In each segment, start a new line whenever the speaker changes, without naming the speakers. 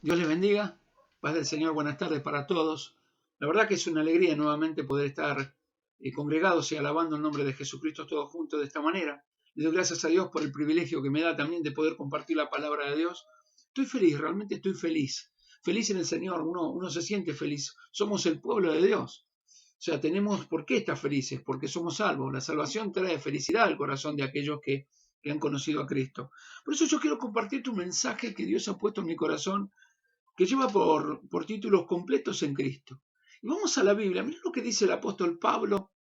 Dios les bendiga, paz del Señor, buenas tardes para todos. La verdad que es una alegría nuevamente poder estar congregados y alabando el nombre de Jesucristo todos juntos de esta manera. Le doy gracias a Dios por el privilegio que me da también de poder compartir la palabra de Dios. Estoy feliz, realmente estoy feliz. Feliz en el Señor, uno se siente feliz. Somos el pueblo de Dios. O sea, tenemos por qué estar felices, porque somos salvos. La salvación trae felicidad al corazón de aquellos que han conocido a Cristo. Por eso yo quiero compartir un mensaje que Dios ha puesto en mi corazón que lleva por títulos completos en Cristo. Y vamos a la Biblia, miren lo que dice el apóstol Pablo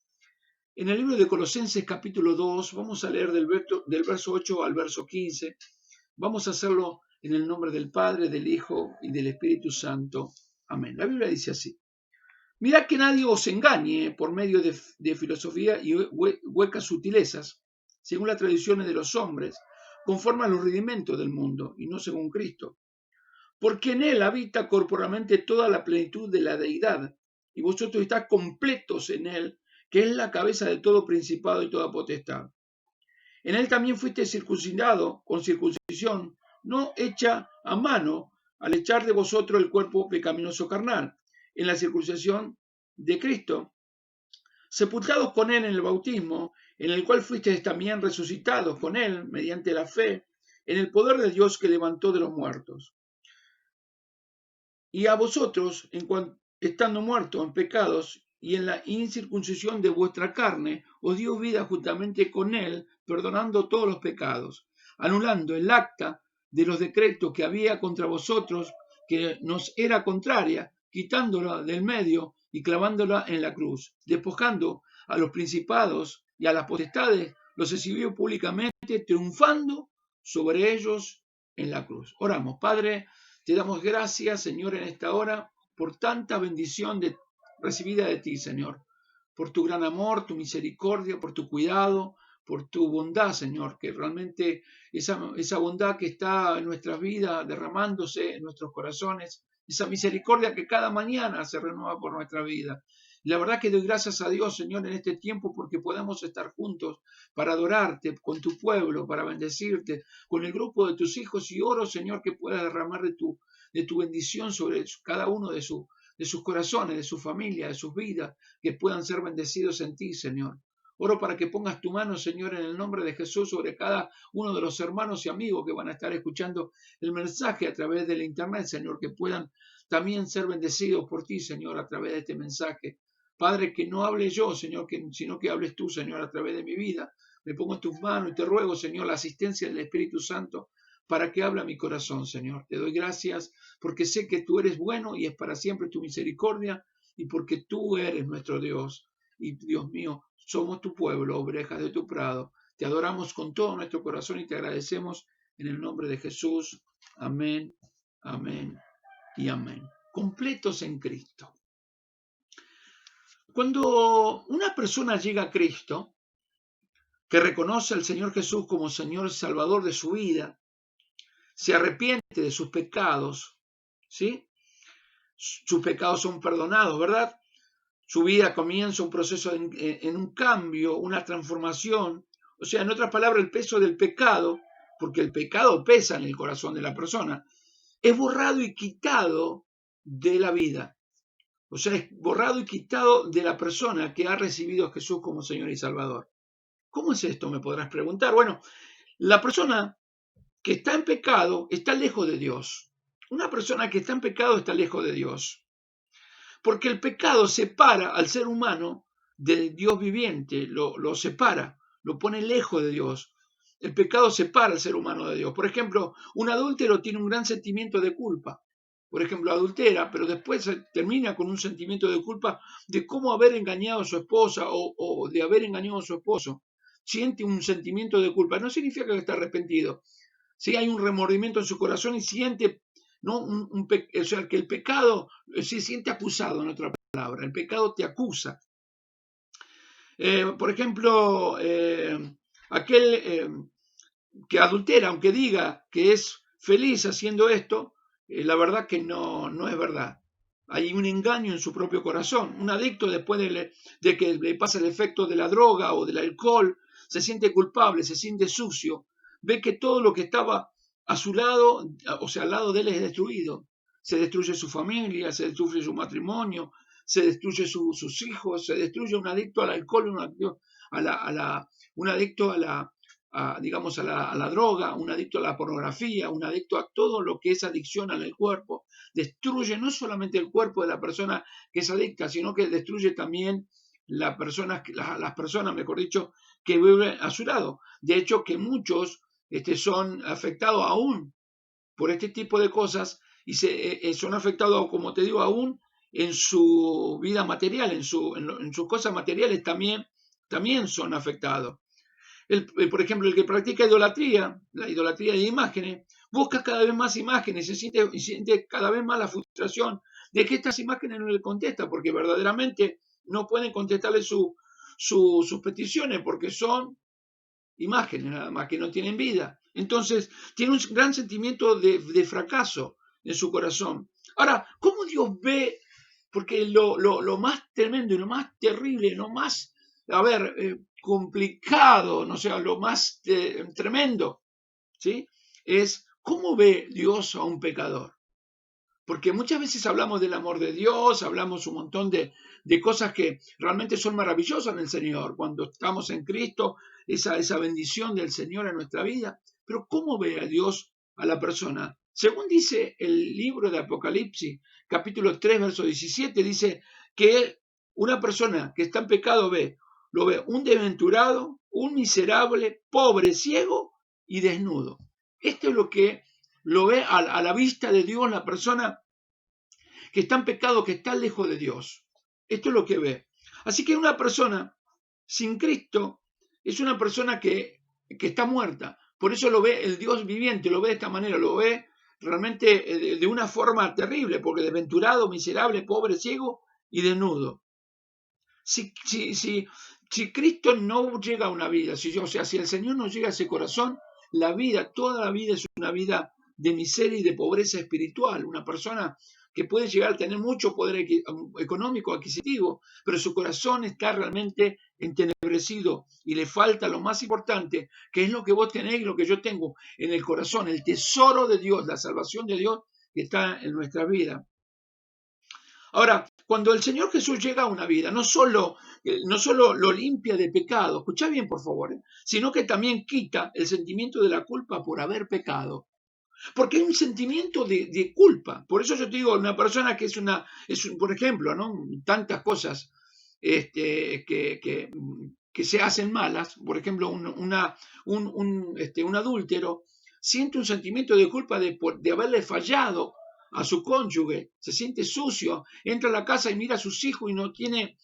en el libro de Colosenses capítulo 2, vamos a leer del verso 8 al verso 15, vamos a hacerlo en el nombre del Padre, del Hijo y del Espíritu Santo. Amén. La Biblia dice así: mirad que nadie os engañe por medio de filosofía y huecas sutilezas, según las tradiciones de los hombres, conforme a los rudimentos del mundo, y no según Cristo, porque en él habita corporalmente toda la plenitud de la deidad, y vosotros estáis completos en él, que es la cabeza de todo principado y toda potestad. En él también fuiste circuncidado con circuncisión, no hecha a mano, al echar de vosotros el cuerpo pecaminoso carnal, en la circuncisión de Cristo, sepultados con él en el bautismo, en el cual fuisteis también resucitados con él, mediante la fe, en el poder de Dios que levantó de los muertos. Y a vosotros, estando muertos en pecados y en la incircuncisión de vuestra carne, os dio vida juntamente con él, perdonando todos los pecados, anulando el acta de los decretos que había contra vosotros, que nos era contraria, quitándola del medio y clavándola en la cruz, despojando a los principados y a las potestades, los exhibió públicamente, triunfando sobre ellos en la cruz. Oramos. Padre, te damos gracias, Señor, en esta hora por tanta bendición recibida de ti, Señor, por tu gran amor, tu misericordia, por tu cuidado, por tu bondad, Señor, que realmente esa bondad que está en nuestras vidas, derramándose en nuestros corazones, esa misericordia que cada mañana se renueva por nuestra vida. Y la verdad que doy gracias a Dios, Señor, en este tiempo porque podamos estar juntos para adorarte con tu pueblo, para bendecirte, con el grupo de tus hijos, y oro, Señor, que puedas derramar de tu bendición sobre cada uno de sus corazones, de su familia, de sus vidas, que puedan ser bendecidos en ti, Señor. Oro para que pongas tu mano, Señor, en el nombre de Jesús sobre cada uno de los hermanos y amigos que van a estar escuchando el mensaje a través del internet, Señor, que puedan también ser bendecidos por ti, Señor, a través de este mensaje. Padre, que no hable yo, Señor, sino que hables tú, Señor, a través de mi vida. Me pongo en tus manos y te ruego, Señor, la asistencia del Espíritu Santo para que hable mi corazón, Señor. Te doy gracias porque sé que tú eres bueno y es para siempre tu misericordia, y porque tú eres nuestro Dios. Y Dios mío, somos tu pueblo, ovejas de tu prado. Te adoramos con todo nuestro corazón y te agradecemos en el nombre de Jesús. Amén, amén y amén. Completos en Cristo. Cuando una persona llega a Cristo, que reconoce al Señor Jesús como Señor Salvador de su vida, se arrepiente de sus pecados, ¿sí? Sus pecados son perdonados, ¿verdad? Su vida comienza un proceso en un cambio, una transformación. O sea, en otras palabras, el peso del pecado, porque el pecado pesa en el corazón de la persona, es borrado y quitado de la vida. O sea, es borrado y quitado de la persona que ha recibido a Jesús como Señor y Salvador. ¿Cómo es esto? Me podrás preguntar. Bueno, la persona que está en pecado está lejos de Dios. Una persona que está en pecado está lejos de Dios. Porque el pecado separa al ser humano del Dios viviente, lo separa, lo pone lejos de Dios. El pecado separa al ser humano de Dios. Por ejemplo, un adúltero tiene un gran sentimiento de culpa. Por ejemplo, adultera, pero después termina con un sentimiento de culpa de cómo haber engañado a su esposa o de haber engañado a su esposo. Siente un sentimiento de culpa. No significa que está arrepentido. Sí, hay un remordimiento en su corazón y siente, ¿no? O sea, que el pecado se siente acusado, en otra palabra. El pecado te acusa. Por ejemplo, aquel que adultera, aunque diga que es feliz haciendo esto, la verdad que no es verdad. Hay un engaño en su propio corazón. Un adicto, después de que le pasa el efecto de la droga o del alcohol, se siente culpable, se siente sucio. Ve que todo lo que estaba a su lado, o sea, al lado de él, es destruido. se destruye su familia, se destruye su matrimonio, se destruye sus hijos, se destruye un adicto al alcohol, un adicto digamos, a la droga, un adicto a la pornografía, un adicto a todo lo que es adicción en el cuerpo. Destruye no solamente el cuerpo de la persona que es adicta, sino que destruye también las personas, mejor dicho, que viven a su lado. De hecho, que muchos son afectados aún por este tipo de cosas y son afectados, como te digo, aún en su vida material, en sus cosas materiales también son afectados. Por ejemplo, el que practica idolatría, la idolatría de imágenes, busca cada vez más imágenes y siente cada vez más la frustración de que estas imágenes no le contestan, porque verdaderamente no pueden contestarle sus peticiones, porque son imágenes nada más, que no tienen vida. Entonces, tiene un gran sentimiento de fracaso en su corazón. Ahora, ¿cómo Dios ve? Porque lo más tremendo y lo más terrible, lo más, complicado, no sé, lo más tremendo, ¿sí? Es cómo ve Dios a un pecador. Porque muchas veces hablamos del amor de Dios, hablamos un montón de cosas que realmente son maravillosas en el Señor, cuando estamos en Cristo, esa bendición del Señor en nuestra vida. Pero ¿cómo ve a Dios a la persona? Según dice el libro de Apocalipsis, capítulo 3, verso 17, dice que una persona que está en pecado lo ve un desventurado, un miserable, pobre, ciego y desnudo. Esto es lo que lo ve a la vista de Dios la persona que está en pecado, que está lejos de Dios. Esto es lo que ve. Así que una persona sin Cristo es una persona que está muerta. Por eso lo ve el Dios viviente, lo ve de esta manera, lo ve realmente de una forma terrible, porque desventurado, miserable, pobre, ciego y desnudo. Si Cristo no llega a una vida, si el Señor no llega a ese corazón, toda la vida es una vida de miseria y de pobreza espiritual. Una persona que puede llegar a tener mucho poder económico, adquisitivo, pero su corazón está realmente entenebrecido y le falta lo más importante, que es lo que vos tenés y lo que yo tengo en el corazón, el tesoro de Dios, la salvación de Dios que está en nuestra vida. Ahora, cuando el Señor Jesús llega a una vida, no solo lo limpia de pecado, escuchá bien por favor, sino que también quita el sentimiento de la culpa por haber pecado. Porque hay un sentimiento de culpa. Por eso yo te digo, una persona que por ejemplo, ¿no? Tantas cosas que se hacen malas, por ejemplo, un adúltero, siente un sentimiento de culpa de haberle fallado a su cónyuge, se siente sucio, entra a la casa y mira a sus hijos y no tiene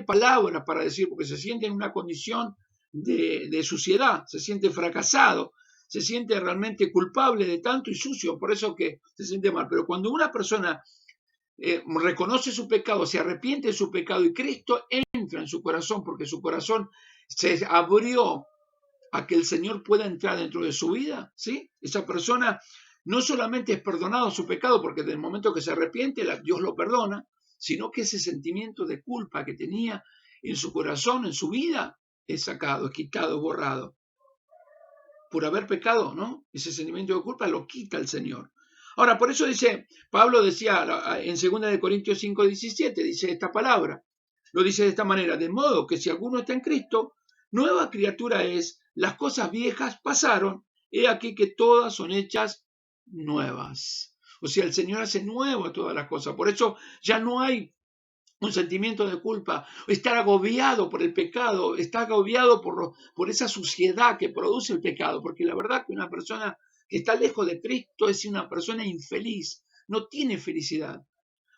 palabras para decir, porque se siente en una condición de suciedad, se siente fracasado, se siente realmente culpable de tanto y sucio, por eso que se siente mal. Pero cuando una persona reconoce su pecado, se arrepiente de su pecado y Cristo entra en su corazón, porque su corazón se abrió a que el Señor pueda entrar dentro de su vida, ¿sí? Esa persona no solamente es perdonado su pecado, porque desde el momento que se arrepiente, Dios lo perdona, sino que ese sentimiento de culpa que tenía en su corazón, en su vida, es sacado, es quitado, es borrado. Por haber pecado, ¿no? Ese sentimiento de culpa lo quita el Señor. Ahora, por eso Pablo decía en 2 Corintios 5:17, dice esta palabra, lo dice de esta manera, de modo que si alguno está en Cristo, nueva criatura es, las cosas viejas pasaron, he aquí que todas son hechas nuevas. O sea, el Señor hace nuevo todas las cosas, por eso ya no hay un sentimiento de culpa, estar agobiado por el pecado, estar agobiado por esa suciedad que produce el pecado, porque la verdad que una persona que está lejos de Cristo es una persona infeliz, no tiene felicidad.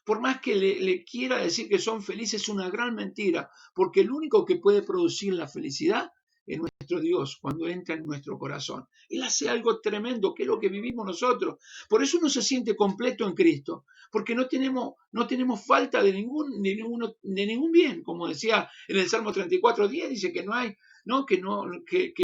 Por más que le quiera decir que son felices, es una gran mentira, porque el único que puede producir la felicidad es nuestro Dios cuando entra en nuestro corazón. Él hace algo tremendo, que es lo que vivimos nosotros. Por eso uno se siente completo en Cristo, porque no tenemos falta de ningún bien. Como decía en el Salmo 34:10, dice que no hay, ¿no? Que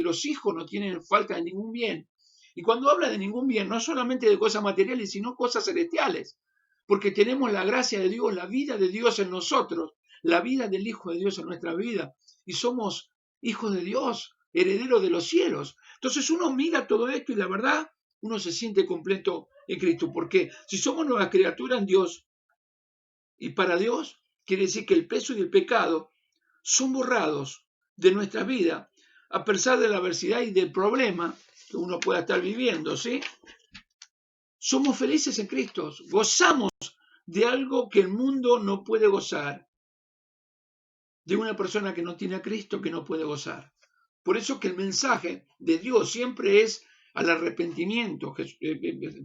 los hijos no tienen falta de ningún bien. Y cuando habla de ningún bien, no solamente de cosas materiales, sino cosas celestiales. Porque tenemos la gracia de Dios, la vida de Dios en nosotros, la vida del Hijo de Dios en nuestra vida. Y somos hijos de Dios, herederos de los cielos. Entonces uno mira todo esto y la verdad, uno se siente completo en Cristo. Porque si somos nuevas criaturas en Dios y para Dios, quiere decir que el peso y el pecado son borrados de nuestra vida, a pesar de la adversidad y del problema que uno pueda estar viviendo, ¿sí? Somos felices en Cristo, gozamos de algo que el mundo no puede gozar, de una persona que no tiene a Cristo que no puede gozar. Por eso que el mensaje de Dios siempre es al arrepentimiento.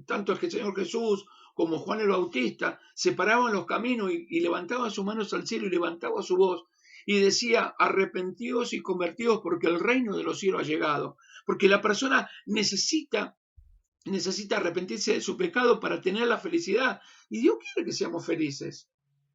Tanto el Señor Jesús como Juan el Bautista separaban los caminos y levantaban sus manos al cielo y levantaba su voz y decía: arrepentíos y convertíos porque el reino de los cielos ha llegado. Porque la persona necesita arrepentirse de su pecado para tener la felicidad. Y Dios quiere que seamos felices.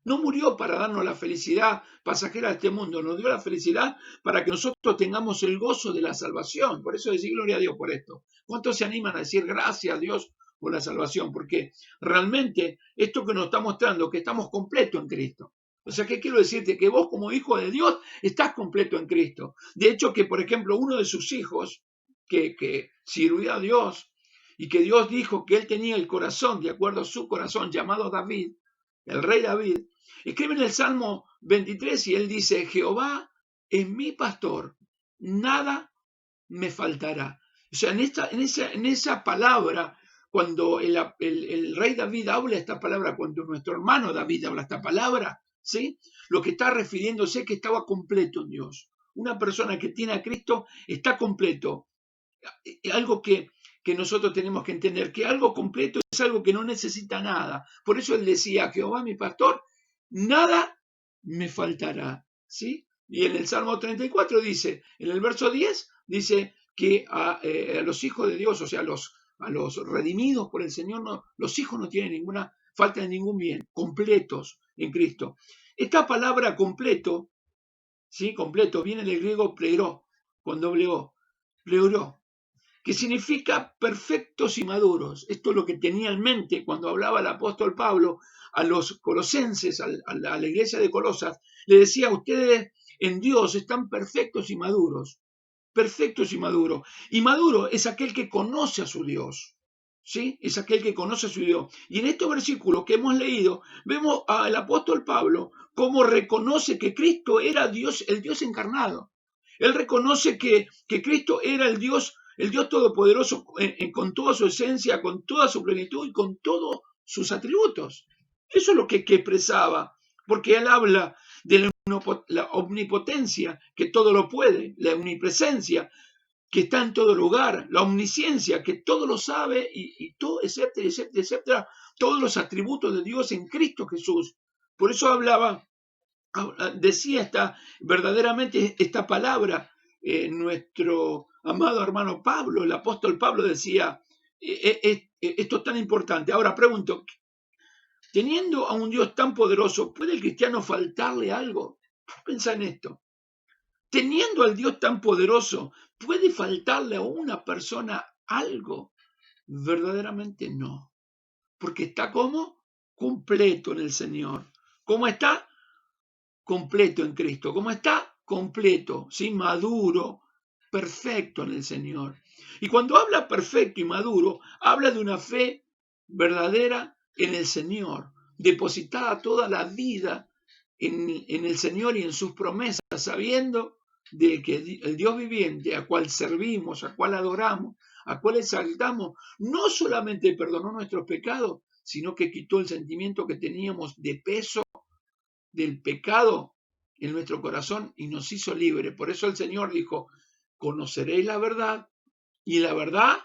No murió para darnos la felicidad pasajera de este mundo, nos dio la felicidad para que nosotros tengamos el gozo de la salvación. Por eso decir gloria a Dios por esto. ¿Cuántos se animan a decir gracias a Dios por la salvación? Porque realmente esto que nos está mostrando que estamos completos en Cristo. O sea, ¿qué quiero decirte? Que vos como hijo de Dios estás completo en Cristo. De hecho, que por ejemplo uno de sus hijos que sirvió a Dios y que Dios dijo que él tenía el corazón, de acuerdo a su corazón, llamado David, el rey David, escribe en el Salmo 23 y él dice: Jehová es mi pastor, nada me faltará. O sea, en esa palabra, cuando el rey David habla esta palabra, cuando nuestro hermano David habla esta palabra, ¿sí? Lo que está refiriéndose es que estaba completo en Dios. Una persona que tiene a Cristo está completo. Algo que nosotros tenemos que entender, que algo completo es algo que no necesita nada. Por eso él decía: Jehová mi pastor, nada me faltará, ¿sí? Y en el Salmo 34 dice, en el verso 10, dice que a los hijos de Dios, o sea, a los redimidos por el Señor, no, los hijos no tienen ninguna falta de ningún bien, completos en Cristo. Esta palabra completo, ¿sí? Completo, viene del griego pleuró, con doble O, pleuró, que significa perfectos y maduros. Esto es lo que tenía en mente cuando hablaba el apóstol Pablo a los colosenses, a la iglesia de Colosas. Le decía: ustedes en Dios están perfectos y maduros. Perfectos y maduros. Y maduro es aquel que conoce a su Dios. ¿Sí? Es aquel que conoce a su Dios. Y en estos versículos que hemos leído, vemos al apóstol Pablo cómo reconoce que Cristo era Dios, el Dios encarnado. Él reconoce que Cristo era el Dios todopoderoso con toda su esencia, con toda su plenitud y con todos sus atributos. Eso es lo que expresaba, porque él habla de la omnipotencia, que todo lo puede, la omnipresencia, que está en todo lugar, la omnisciencia, que todo lo sabe y todo, etcétera, etcétera, etcétera, todos los atributos de Dios en Cristo Jesús. Por eso decía verdaderamente esta palabra, nuestro amado hermano Pablo, el apóstol Pablo decía, esto es tan importante. Ahora pregunto, teniendo a un Dios tan poderoso, ¿puede el cristiano faltarle algo? Piensa en esto. Teniendo al Dios tan poderoso, ¿puede faltarle a una persona algo? Verdaderamente no. Porque está como completo en el Señor. ¿Cómo está? Completo en Cristo. ¿Cómo está? Completo, ¿sí? Maduro, perfecto en el Señor. Y cuando habla perfecto y maduro, habla de una fe verdadera en el Señor, depositada toda la vida en el Señor y en sus promesas, sabiendo de que el Dios viviente, a cual servimos, a cual adoramos, a cual exaltamos, no solamente perdonó nuestros pecados, sino que quitó el sentimiento que teníamos de peso del pecado en nuestro corazón y nos hizo libres. Por eso el Señor dijo: conoceréis la verdad y la verdad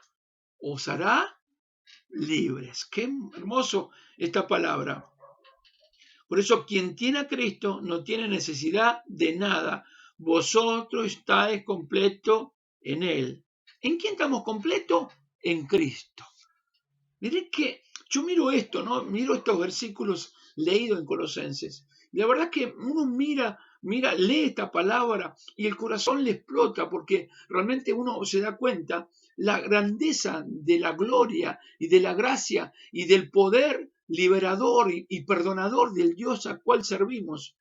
os hará libres. Qué hermoso esta palabra. Por eso quien tiene a Cristo no tiene necesidad de nada. Vosotros estáis completos en Él. ¿En quién estamos completos? En Cristo. Miré que yo miro esto, ¿no? Miro estos versículos leídos en Colosenses. Y la verdad que uno mira, lee esta palabra y el corazón le explota, porque realmente uno se da cuenta la grandeza de la gloria y de la gracia y del poder liberador y perdonador del Dios al cual servimos,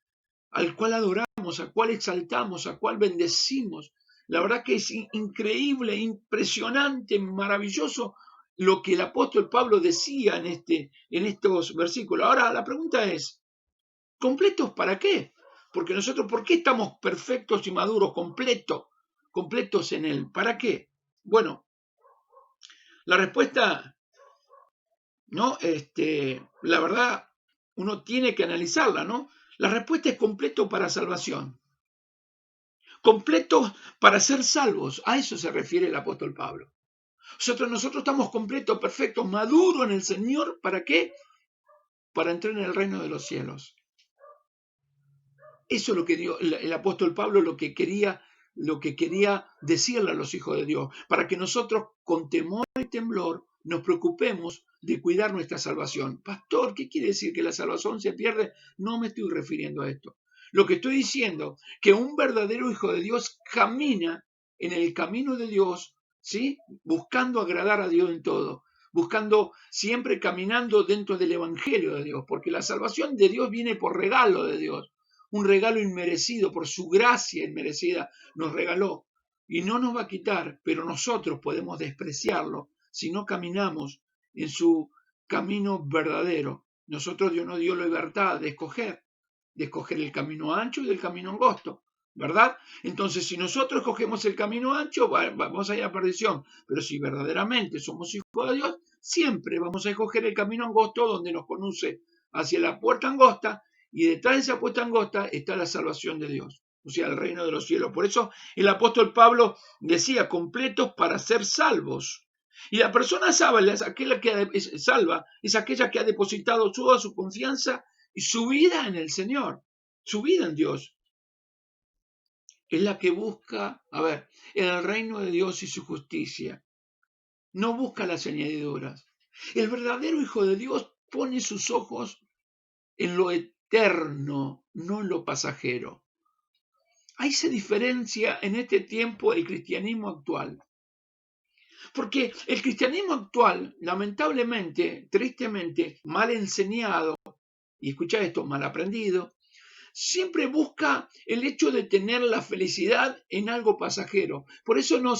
al cual adoramos, al cual exaltamos, al cual bendecimos. La verdad que es increíble, impresionante, maravilloso lo que el apóstol Pablo decía en estos versículos. Ahora la pregunta es, ¿completos para qué? Porque nosotros, ¿por qué estamos perfectos y maduros, completos en Él? ¿Para qué? Bueno, la respuesta, ¿no? La verdad, uno tiene que analizarla, ¿no? La respuesta es completo para salvación. Completos para ser salvos. A eso se refiere el apóstol Pablo. Nosotros estamos completos, perfectos, maduros en el Señor. ¿Para qué? Para entrar en el reino de los cielos. Eso es lo que el apóstol Pablo lo que quería decirle a los hijos de Dios, para que nosotros con temor y temblor nos preocupemos de cuidar nuestra salvación. Pastor, ¿qué quiere decir que la salvación se pierde? No me estoy refiriendo a esto. Lo que estoy diciendo, que un verdadero hijo de Dios camina en el camino de Dios, ¿sí? Buscando agradar a Dios en todo, buscando siempre caminando dentro del evangelio de Dios, porque la salvación de Dios viene por regalo de Dios. Un regalo inmerecido, por su gracia inmerecida nos regaló y no nos va a quitar, pero nosotros podemos despreciarlo si no caminamos en su camino verdadero. Nosotros Dios nos dio la libertad de escoger el camino ancho y el camino angosto, ¿verdad? Entonces, si nosotros escogemos el camino ancho, vamos a ir a perdición, pero si verdaderamente somos hijos de Dios, siempre vamos a escoger el camino angosto donde nos conduce hacia la puerta angosta, y detrás de esa puerta angosta está la salvación de Dios, o sea, el reino de los cielos. Por eso el apóstol Pablo decía, completos para ser salvos. Y la persona salva es aquella que ha depositado toda su confianza y su vida en el Señor, su vida en Dios. Es la que busca, el reino de Dios y su justicia. No busca las añadiduras. El verdadero hijo de Dios pone sus ojos en lo eterno, no en lo pasajero. Ahí se diferencia en este tiempo el cristianismo actual. Porque el cristianismo actual, lamentablemente, tristemente, mal enseñado, y escucha esto, mal aprendido, siempre busca el hecho de tener la felicidad en algo pasajero. Por eso no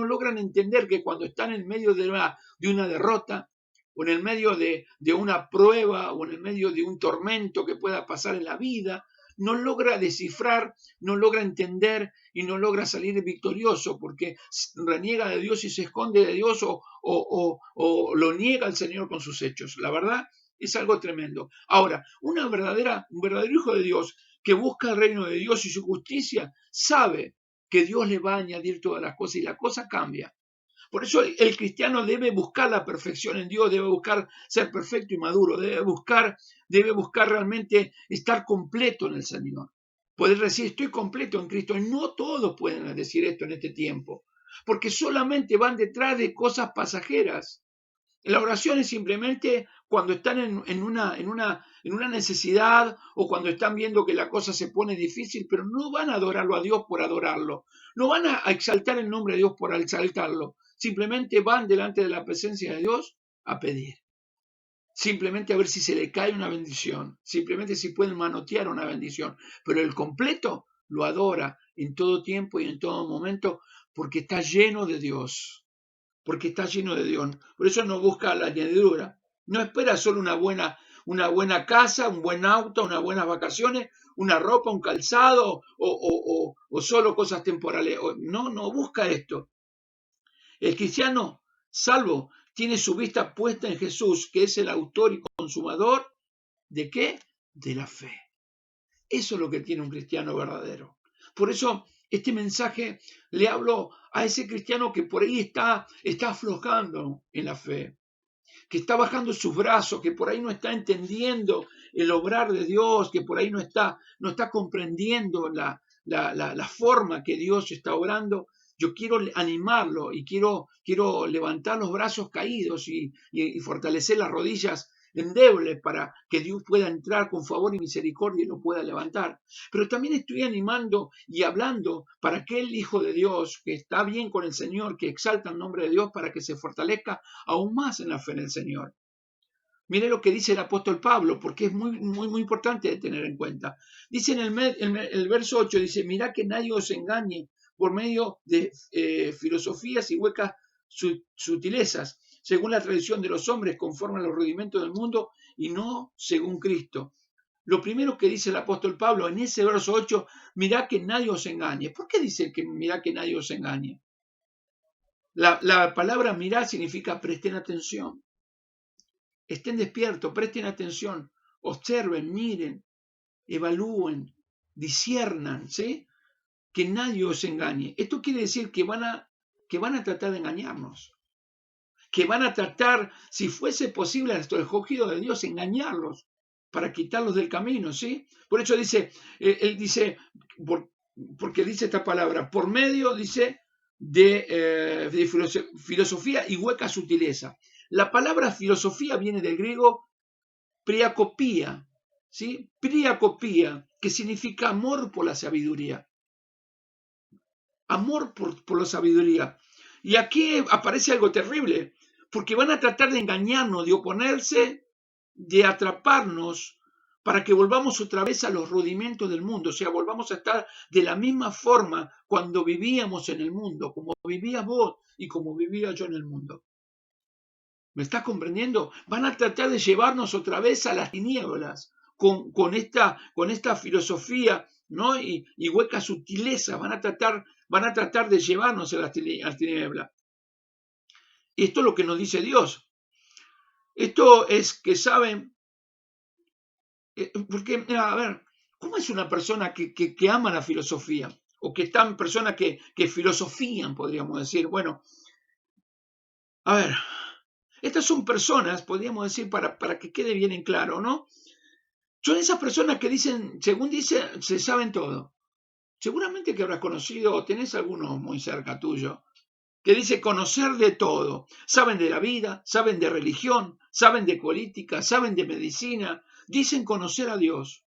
logran entender que cuando están en medio de una derrota, o en el medio de una prueba, o en el medio de un tormento que pueda pasar en la vida, no logra descifrar, no logra entender y no logra salir victorioso, porque reniega de Dios y se esconde de Dios o lo niega al Señor con sus hechos. La verdad, es algo tremendo. Ahora, un verdadero hijo de Dios que busca el reino de Dios y su justicia, sabe que Dios le va a añadir todas las cosas y la cosa cambia. Por eso el cristiano debe buscar la perfección en Dios, debe buscar ser perfecto y maduro, debe buscar realmente estar completo en el Señor. Poder decir, estoy completo en Cristo. Y no todos pueden decir esto en este tiempo, porque solamente van detrás de cosas pasajeras. La oración es simplemente cuando están en una necesidad o cuando están viendo que la cosa se pone difícil, pero no van a adorarlo a Dios por adorarlo. No van a exaltar el nombre de Dios por exaltarlo. Simplemente van delante de la presencia de Dios a pedir. Simplemente a ver si se le cae una bendición. Simplemente si pueden manotear una bendición. Pero el completo lo adora en todo tiempo y en todo momento porque está lleno de Dios. Porque está lleno de Dios. Por eso no busca la añadidura. No espera solo una buena casa, un buen auto, unas buenas vacaciones, una ropa, un calzado o solo cosas temporales. No busca esto. El cristiano salvo tiene su vista puesta en Jesús, que es el autor y consumador ¿de qué? De la fe. Eso es lo que tiene un cristiano verdadero. Por eso este mensaje le hablo a ese cristiano que por ahí está aflojando en la fe, que está bajando sus brazos, que por ahí no está entendiendo el obrar de Dios, que por ahí no está comprendiendo la forma que Dios está obrando. Yo quiero animarlo y quiero levantar los brazos caídos y fortalecer las rodillas endebles para que Dios pueda entrar con favor y misericordia y lo pueda levantar. Pero también estoy animando y hablando para aquel hijo de Dios que está bien con el Señor, que exalta el nombre de Dios, para que se fortalezca aún más en la fe en el Señor. Mire lo que dice el apóstol Pablo, porque es muy, muy, muy importante de tener en cuenta. Dice en el verso 8, dice, mirá que nadie os engañe por medio de filosofías y huecas sutilezas, según la tradición de los hombres, conforme a los rudimentos del mundo y no según Cristo. Lo primero que dice el apóstol Pablo en ese verso 8, mirá que nadie os engañe. ¿Por qué dice que mirá que nadie os engañe? La palabra mirar significa presten atención. Estén despiertos, presten atención, observen, miren, evalúen, disciernan, ¿sí? Que nadie os engañe. Esto quiere decir que van a tratar de engañarnos, que van a tratar, si fuese posible, a nuestro escogido de Dios, engañarlos para quitarlos del camino, ¿sí? Por eso dice, él dice, porque dice esta palabra, por medio, dice, de filosofía y hueca sutileza. La palabra filosofía viene del griego priacopía, ¿sí? Priacopía, que significa amor por la sabiduría. Amor por la sabiduría. Y aquí aparece algo terrible, porque van a tratar de engañarnos, de oponerse, de atraparnos, para que volvamos otra vez a los rudimentos del mundo, o sea, volvamos a estar de la misma forma cuando vivíamos en el mundo, como vivías vos y como vivía yo en el mundo. ¿Me estás comprendiendo? Van a tratar de llevarnos otra vez a las tinieblas con esta filosofía, ¿no? y hueca sutileza. Van a tratar de llevarnos a las tinieblas. Esto es lo que nos dice Dios. Esto es que saben, porque, mira, a ver, ¿cómo es una persona que ama la filosofía? O que están personas que filosofían, podríamos decir. Bueno, a ver, estas son personas, podríamos decir, para que quede bien en claro, ¿no? Son esas personas que dicen, según dice, se saben todo. Seguramente que habrás conocido, o tenés alguno muy cerca tuyo, que dice conocer de todo. Saben de la vida, saben de religión, saben de política, saben de medicina, dicen conocer a Dios.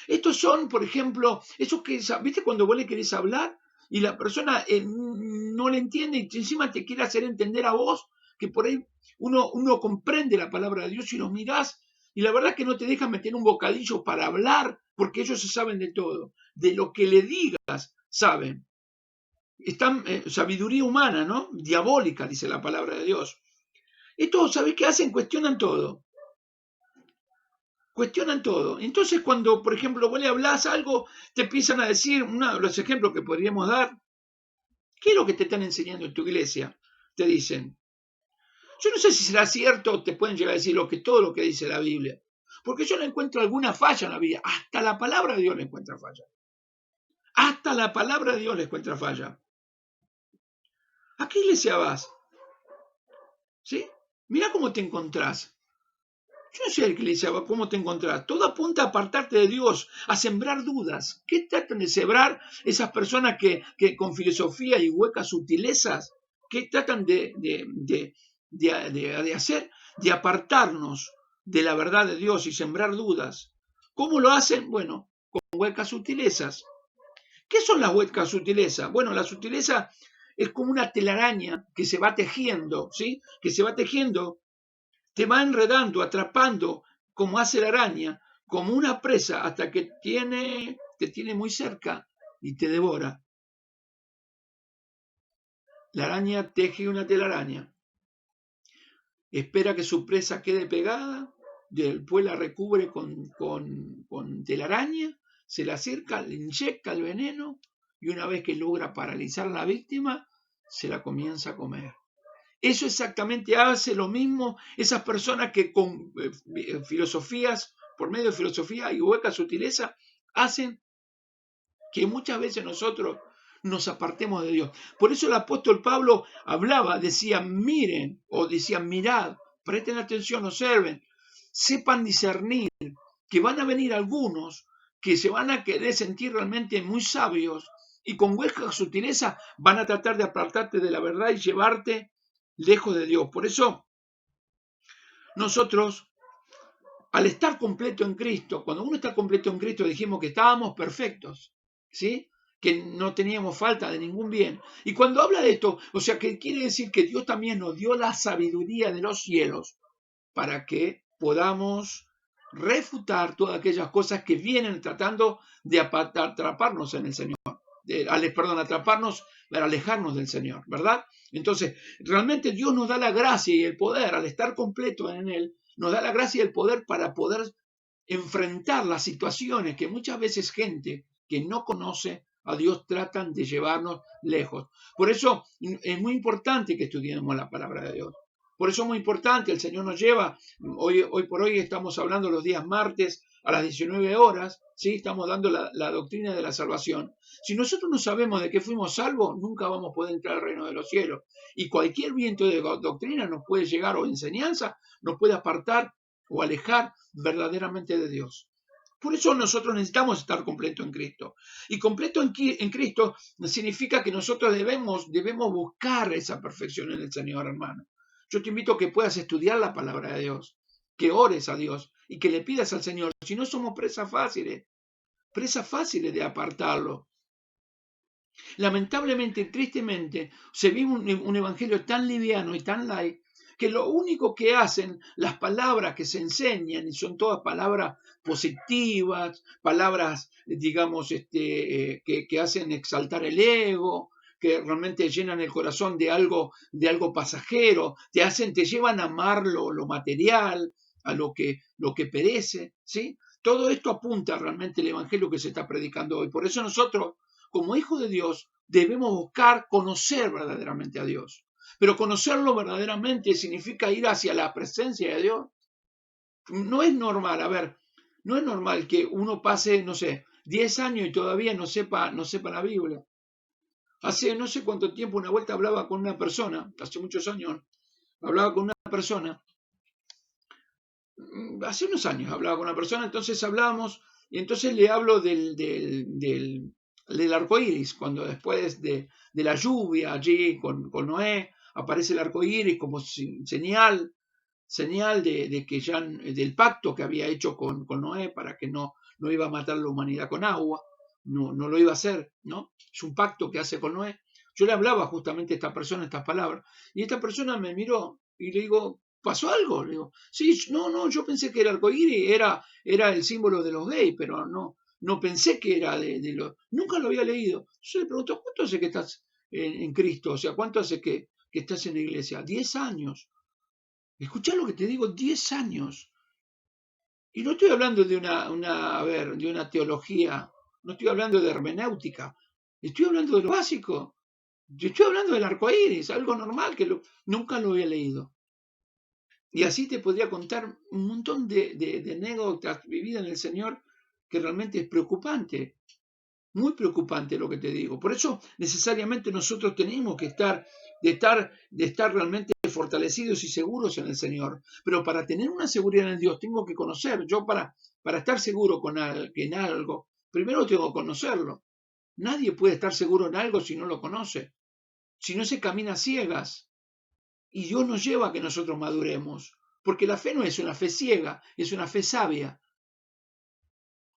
Estos son, por ejemplo, esos que, ¿viste cuando vos le querés hablar y la persona no le entiende y encima te quiere hacer entender a vos, que por ahí uno comprende la palabra de Dios y los mirás y la verdad es que no te dejan meter un bocadillo para hablar porque ellos se saben de todo. De lo que le digas, saben. Están, sabiduría humana, ¿no? Diabólica, dice la palabra de Dios. Estos, ¿sabés qué hacen? Cuestionan todo. Cuestionan todo. Entonces, cuando, por ejemplo, vos le hablás algo, te empiezan a decir, uno de los ejemplos que podríamos dar, ¿qué es lo que te están enseñando en tu iglesia? Te dicen. Yo no sé si será cierto o te pueden llegar a decir todo lo que dice la Biblia. Porque yo no encuentro alguna falla en la Biblia. Hasta la palabra de Dios le encuentra falla. Hasta la palabra de Dios le encuentra falla. ¿A qué iglesia vas? ¿Sí? Mira cómo te encontrás. Yo no sé, iglesia, cómo te encontrás. Todo apunta a apartarte de Dios, a sembrar dudas. ¿Qué tratan de sembrar esas personas que con filosofía y huecas sutilezas, qué tratan de hacer? De apartarnos de la verdad de Dios y sembrar dudas. ¿Cómo lo hacen? Bueno, con huecas sutilezas. ¿Qué son las huecas sutilezas? Bueno, la sutileza es como una telaraña que se va tejiendo, ¿sí? Que se va tejiendo, te va enredando, atrapando, como hace la araña, como una presa, hasta que te tiene muy cerca y te devora. La araña teje una telaraña, espera que su presa quede pegada, después la recubre con telaraña, se la acerca, le inyecta el veneno y una vez que logra paralizar a la víctima, se la comienza a comer. Eso exactamente hace lo mismo esas personas que con filosofías, por medio de filosofía y hueca sutileza, hacen que muchas veces nosotros nos apartemos de Dios. Por eso el apóstol Pablo hablaba, decía, miren, o decía, mirad, presten atención, observen, sepan discernir que van a venir algunos que se van a querer sentir realmente muy sabios y con hueca sutileza van a tratar de apartarte de la verdad y llevarte lejos de Dios. Por eso nosotros, al estar completo en Cristo, cuando uno está completo en Cristo, dijimos que estábamos perfectos, ¿sí? Que no teníamos falta de ningún bien. Y cuando habla de esto, o sea, que quiere decir que Dios también nos dio la sabiduría de los cielos para que podamos refutar todas aquellas cosas que vienen tratando de atraparnos en el Señor, atraparnos para alejarnos del Señor, ¿verdad? Entonces, realmente Dios nos da la gracia y el poder, al estar completo en Él, nos da la gracia y el poder para poder enfrentar las situaciones que muchas veces gente que no conoce a Dios tratan de llevarnos lejos. Por eso es muy importante que estudiemos la palabra de Dios. Por eso es muy importante, el Señor nos lleva, hoy por hoy estamos hablando los días martes a las 19 horas, ¿sí? Estamos dando la doctrina de la salvación. Si nosotros no sabemos de qué fuimos salvos, nunca vamos a poder entrar al reino de los cielos. Y cualquier viento de doctrina nos puede llegar, o enseñanza, nos puede apartar o alejar verdaderamente de Dios. Por eso nosotros necesitamos estar completo en Cristo. Y completo en Cristo significa que nosotros debemos buscar esa perfección en el Señor, hermano. Yo te invito a que puedas estudiar la palabra de Dios, que ores a Dios y que le pidas al Señor. Si no, somos presas fáciles de apartarlo. Lamentablemente, tristemente, se vive un evangelio tan liviano y tan light que lo único que hacen, las palabras que se enseñan, y son todas palabras positivas, palabras, digamos, que hacen exaltar el ego, que realmente llenan el corazón de algo pasajero, te llevan a amar lo material, a lo que perece, ¿sí? Todo esto apunta realmente al evangelio que se está predicando hoy. Por eso nosotros, como hijos de Dios, debemos buscar conocer verdaderamente a Dios. Pero conocerlo verdaderamente significa ir hacia la presencia de Dios. No es normal, no es normal que uno pase, no sé, 10 años y todavía no sepa la Biblia. Hace no sé cuánto tiempo, una vuelta hablaba con una persona, hace muchos años, hablaba con una persona, hace unos años hablaba con una persona, entonces hablábamos, y entonces le hablo del arco iris, cuando después de la lluvia allí con Noé, aparece el arco iris como señal de que ya del pacto que había hecho con Noé para que no iba a matar a la humanidad con agua, no lo iba a hacer, ¿no? Es un pacto que hace con Noé. Yo le hablaba justamente a esta persona estas palabras, y esta persona me miró y le digo, ¿pasó algo? Le digo, sí, no, yo pensé que el arcoíris era el símbolo de los gays, pero no pensé que era de los... Nunca lo había leído. Yo le pregunto, ¿cuánto hace que estás en Cristo? O sea, ¿cuánto hace que estás en la iglesia? 10 años. Escuchá lo que te digo, 10 años. Y no estoy hablando de una teología, no estoy hablando de hermenéutica, estoy hablando de lo básico. Yo estoy hablando del arco iris, algo normal que nunca lo había leído. Y así te podría contar un montón de anécdotas vividas en el Señor que realmente es preocupante, muy preocupante lo que te digo. Por eso necesariamente nosotros tenemos que estar realmente fortalecidos y seguros en el Señor. Pero para tener una seguridad en Dios tengo que conocer. Yo para estar seguro en algo, primero tengo que conocerlo. Nadie puede estar seguro en algo si no lo conoce. Si no, se camina a ciegas. Y Dios nos lleva a que nosotros maduremos. Porque la fe no es una fe ciega, es una fe sabia.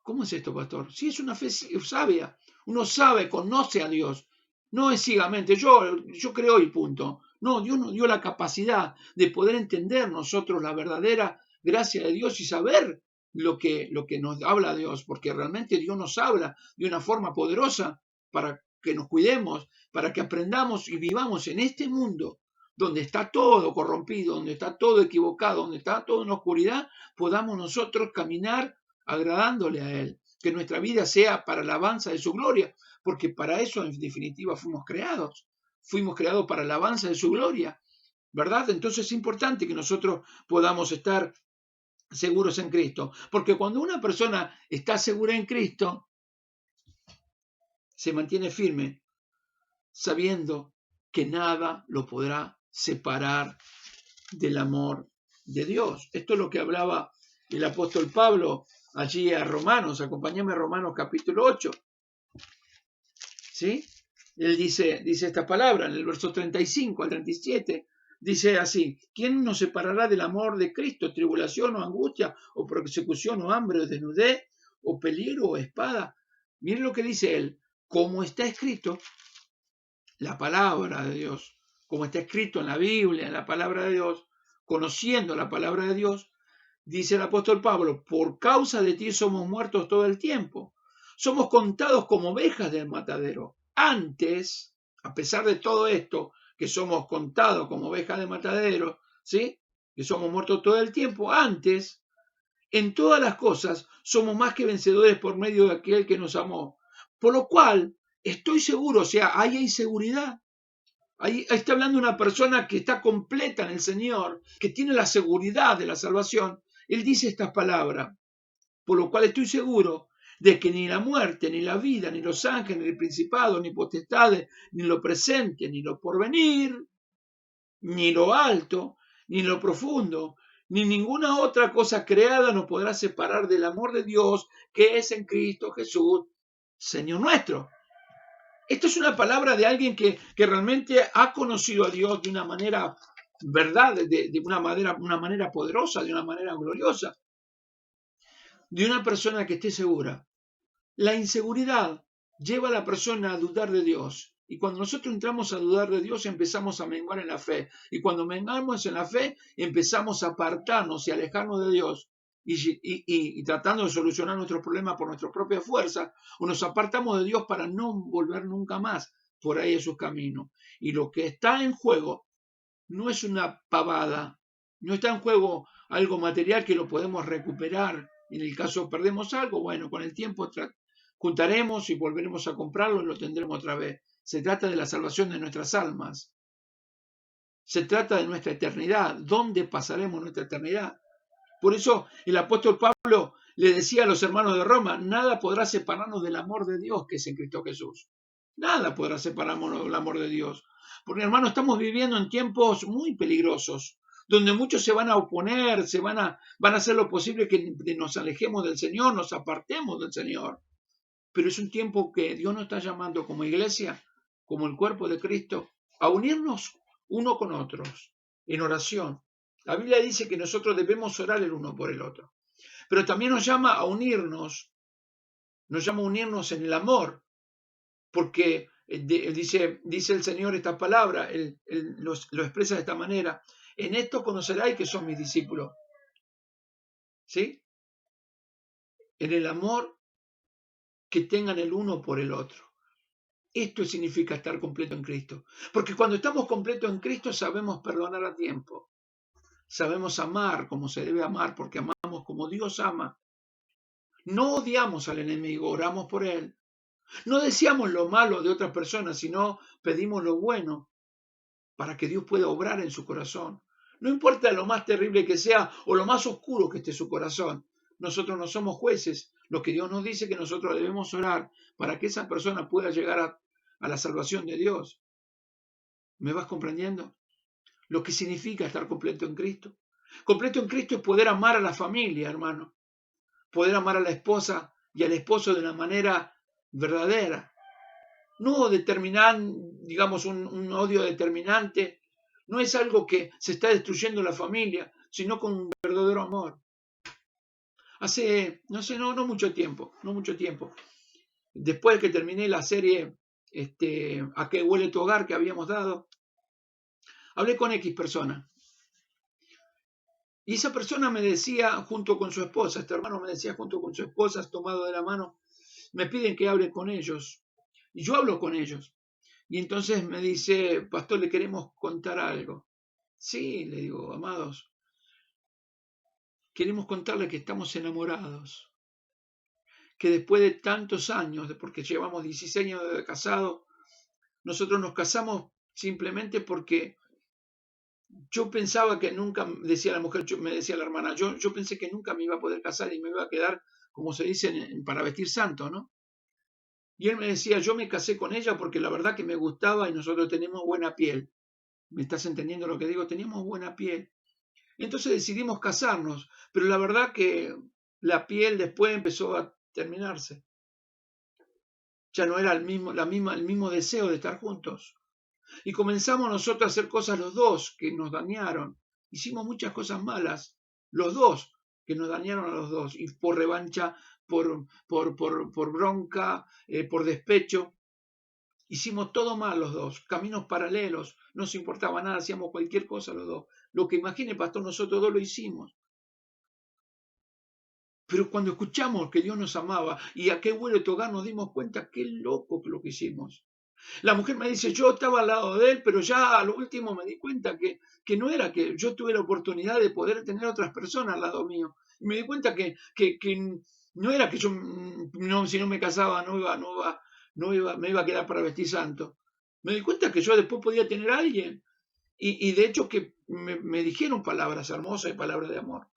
¿Cómo es esto, pastor? Sí, es una fe sabia. Uno sabe, conoce a Dios. No es ciegamente, yo creo y punto. No, Dios nos dio la capacidad de poder entender nosotros la verdadera gracia de Dios y saber lo que nos habla Dios, porque realmente Dios nos habla de una forma poderosa para que nos cuidemos, para que aprendamos y vivamos en este mundo donde está todo corrompido, donde está todo equivocado, donde está todo en oscuridad, podamos nosotros caminar agradándole a Él, que nuestra vida sea para la alabanza de su gloria, porque para eso en definitiva fuimos creados para la alabanza de su gloria, ¿verdad? Entonces es importante que nosotros podamos estar seguros en Cristo, porque cuando una persona está segura en Cristo, se mantiene firme, sabiendo que nada lo podrá separar del amor de Dios. Esto es lo que hablaba el apóstol Pablo allí a Romanos. Acompáñame a Romanos capítulo 8. ¿Sí? Él dice esta palabra en el verso 35 al 37. Dice así: ¿quién nos separará del amor de Cristo? ¿Tribulación o angustia o persecución o hambre o desnudez o peligro o espada? Miren lo que dice él. Como está escrito, la palabra de Dios, como está escrito en la Biblia, en la palabra de Dios, conociendo la palabra de Dios, dice el apóstol Pablo, por causa de ti somos muertos todo el tiempo. Somos contados como ovejas del matadero. Antes, a pesar de todo esto, que somos contados como ovejas de matadero, ¿sí? Que somos muertos todo el tiempo, antes, en todas las cosas, somos más que vencedores por medio de aquel que nos amó. Por lo cual, estoy seguro, o sea, ahí hay seguridad. Ahí está hablando una persona que está completa en el Señor, que tiene la seguridad de la salvación. Él dice estas palabras, por lo cual estoy seguro de que ni la muerte, ni la vida, ni los ángeles, ni el principado, ni potestades, ni lo presente, ni lo porvenir, ni lo alto, ni lo profundo, ni ninguna otra cosa creada nos podrá separar del amor de Dios que es en Cristo Jesús, Señor nuestro. Esto es una palabra de alguien que realmente ha conocido a Dios de una manera, verdad, de una manera poderosa, de una manera gloriosa, de una persona que esté segura. La inseguridad lleva a la persona a dudar de Dios. Y cuando nosotros entramos a dudar de Dios, empezamos a menguar en la fe. Y cuando mengamos en la fe, empezamos a apartarnos y alejarnos de Dios. Y tratando de solucionar nuestros problemas por nuestra propia fuerza, o nos apartamos de Dios para no volver nunca más por ahí a sus caminos. Y lo que está en juego no es una pavada, no está en juego algo material que lo podemos recuperar. En el caso perdemos algo, bueno, con el tiempo juntaremos y volveremos a comprarlo y lo tendremos otra vez. Se trata de la salvación de nuestras almas. Se trata de nuestra eternidad. ¿Dónde pasaremos nuestra eternidad? Por eso el apóstol Pablo le decía a los hermanos de Roma, nada podrá separarnos del amor de Dios que es en Cristo Jesús. Nada podrá separarnos del amor de Dios. Porque, hermano, estamos viviendo en tiempos muy peligrosos, donde muchos se van a oponer, van a hacer lo posible que nos alejemos del Señor, nos apartemos del Señor. Pero es un tiempo que Dios nos está llamando como iglesia, como el cuerpo de Cristo, a unirnos uno con otros en oración. La Biblia dice que nosotros debemos orar el uno por el otro, pero también nos llama a unirnos en el amor, porque dice el Señor esta palabra, Él lo expresa de esta manera, en esto conoceráis que son mis discípulos, ¿sí? En el amor que tengan el uno por el otro. Esto significa estar completo en Cristo. Porque cuando estamos completos en Cristo sabemos perdonar a tiempo. Sabemos amar como se debe amar porque amamos como Dios ama. No odiamos al enemigo, oramos por él. No deseamos lo malo de otras personas, sino pedimos lo bueno para que Dios pueda obrar en su corazón. No importa lo más terrible que sea o lo más oscuro que esté su corazón. Nosotros no somos jueces. Lo que Dios nos dice que nosotros debemos orar para que esa persona pueda llegar a la salvación de Dios. ¿Me vas comprendiendo? Lo que significa estar completo en Cristo. Completo en Cristo es poder amar a la familia, hermano. Poder amar a la esposa y al esposo de una manera verdadera. No determinar, digamos, un odio determinante. No es algo que se está destruyendo la familia, sino con un verdadero amor. Hace, no mucho tiempo, después de que terminé la serie ¿A qué huele tu hogar? Que habíamos dado, hablé con X persona. Y esa persona me decía, junto con su esposa, este hermano me decía, junto con su esposa, tomado de la mano, me piden que hable con ellos. Y yo hablo con ellos. Y entonces me dice, pastor, le queremos contar algo. Sí, le digo, amados, queremos contarle que estamos enamorados. Que después de tantos años, porque llevamos 16 años de casado, nosotros nos casamos simplemente porque yo pensaba que nunca, decía la mujer, me decía la hermana, yo pensé que nunca me iba a poder casar y me iba a quedar, como se dice, para vestir santo, ¿no? Y él me decía, yo me casé con ella porque la verdad que me gustaba y nosotros tenemos buena piel. ¿Me estás entendiendo lo que digo? Teníamos buena piel. Entonces decidimos casarnos, pero la verdad que la piel después empezó a terminarse. Ya no era el mismo deseo de estar juntos. Y comenzamos nosotros a hacer cosas los dos que nos dañaron. Hicimos muchas cosas malas, los dos, que nos dañaron a los dos. Y por revancha, por bronca, por despecho. Hicimos todo mal los dos, caminos paralelos, no nos importaba nada, hacíamos cualquier cosa los dos. Lo que imagine, pastor, nosotros dos lo hicimos. Pero cuando escuchamos que Dios nos amaba y a qué huele tu hogar, nos dimos cuenta, qué loco que lo que hicimos. La mujer me dice, yo estaba al lado de él, pero ya a lo último me di cuenta que no era que yo tuve la oportunidad de poder tener otras personas al lado mío. Y me di cuenta que no era que yo, no, si no me casaba, me iba a quedar para vestir santo. Me di cuenta que yo después podía tener a alguien. Y de hecho que me dijeron palabras hermosas y palabras de amor.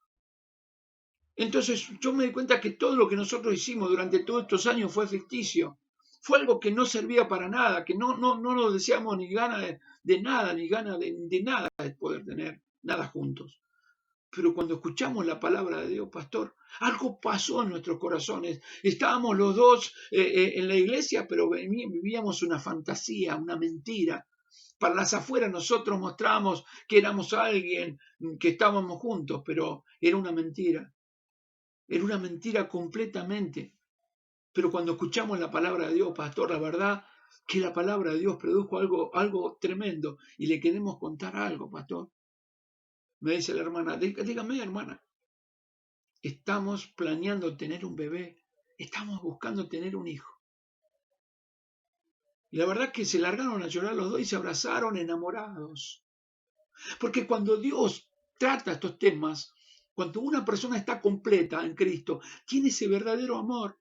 Entonces yo me di cuenta que todo lo que nosotros hicimos durante todos estos años fue ficticio. Fue algo que no servía para nada, que no nos deseamos ni ganas de nada, ni ganas de nada de poder tener nada juntos. Pero cuando escuchamos la palabra de Dios, pastor, algo pasó en nuestros corazones. Estábamos los dos en la iglesia, pero vivíamos una fantasía, una mentira. Para las afueras nosotros mostrábamos que éramos alguien, que estábamos juntos, pero era una mentira. Era una mentira completamente. Pero cuando escuchamos la palabra de Dios, pastor, la verdad que la palabra de Dios produjo algo tremendo. Y le queremos contar algo, pastor. Me dice la hermana, dígame, hermana, estamos planeando tener un bebé, estamos buscando tener un hijo. Y la verdad que se largaron a llorar los dos y se abrazaron enamorados. Porque cuando Dios trata estos temas, cuando una persona está completa en Cristo, tiene ese verdadero amor.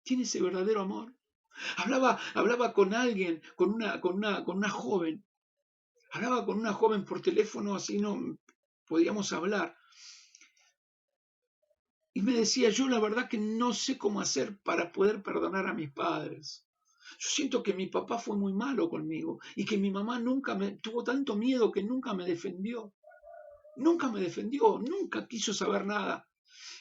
Tiene ese verdadero amor. Hablaba con alguien, con una joven. Hablaba con una joven por teléfono, así no podíamos hablar. Y me decía, yo la verdad que no sé cómo hacer para poder perdonar a mis padres. Yo siento que mi papá fue muy malo conmigo y que mi mamá nunca tuvo tanto miedo que nunca me defendió. Nunca quiso saber nada.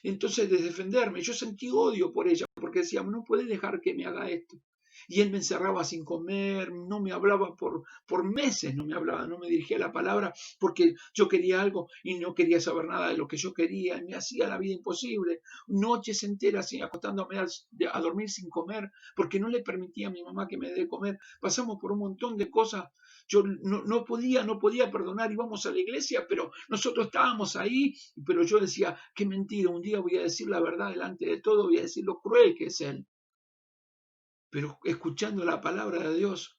Entonces, de defenderme, yo sentí odio por ella, porque decía, no puedes dejar que me haga esto. Y él me encerraba sin comer, no me hablaba por meses, no me hablaba, no me dirigía la palabra, porque yo quería algo y no quería saber nada de lo que yo quería, y me hacía la vida imposible. Noches enteras así, acostándome a dormir sin comer, porque no le permitía a mi mamá que me dé comer. Pasamos por un montón de cosas. Yo no podía perdonar, íbamos a la iglesia, pero nosotros estábamos ahí, pero yo decía, qué mentira, un día voy a decir la verdad delante de todo, voy a decir lo cruel que es él. Pero escuchando la palabra de Dios,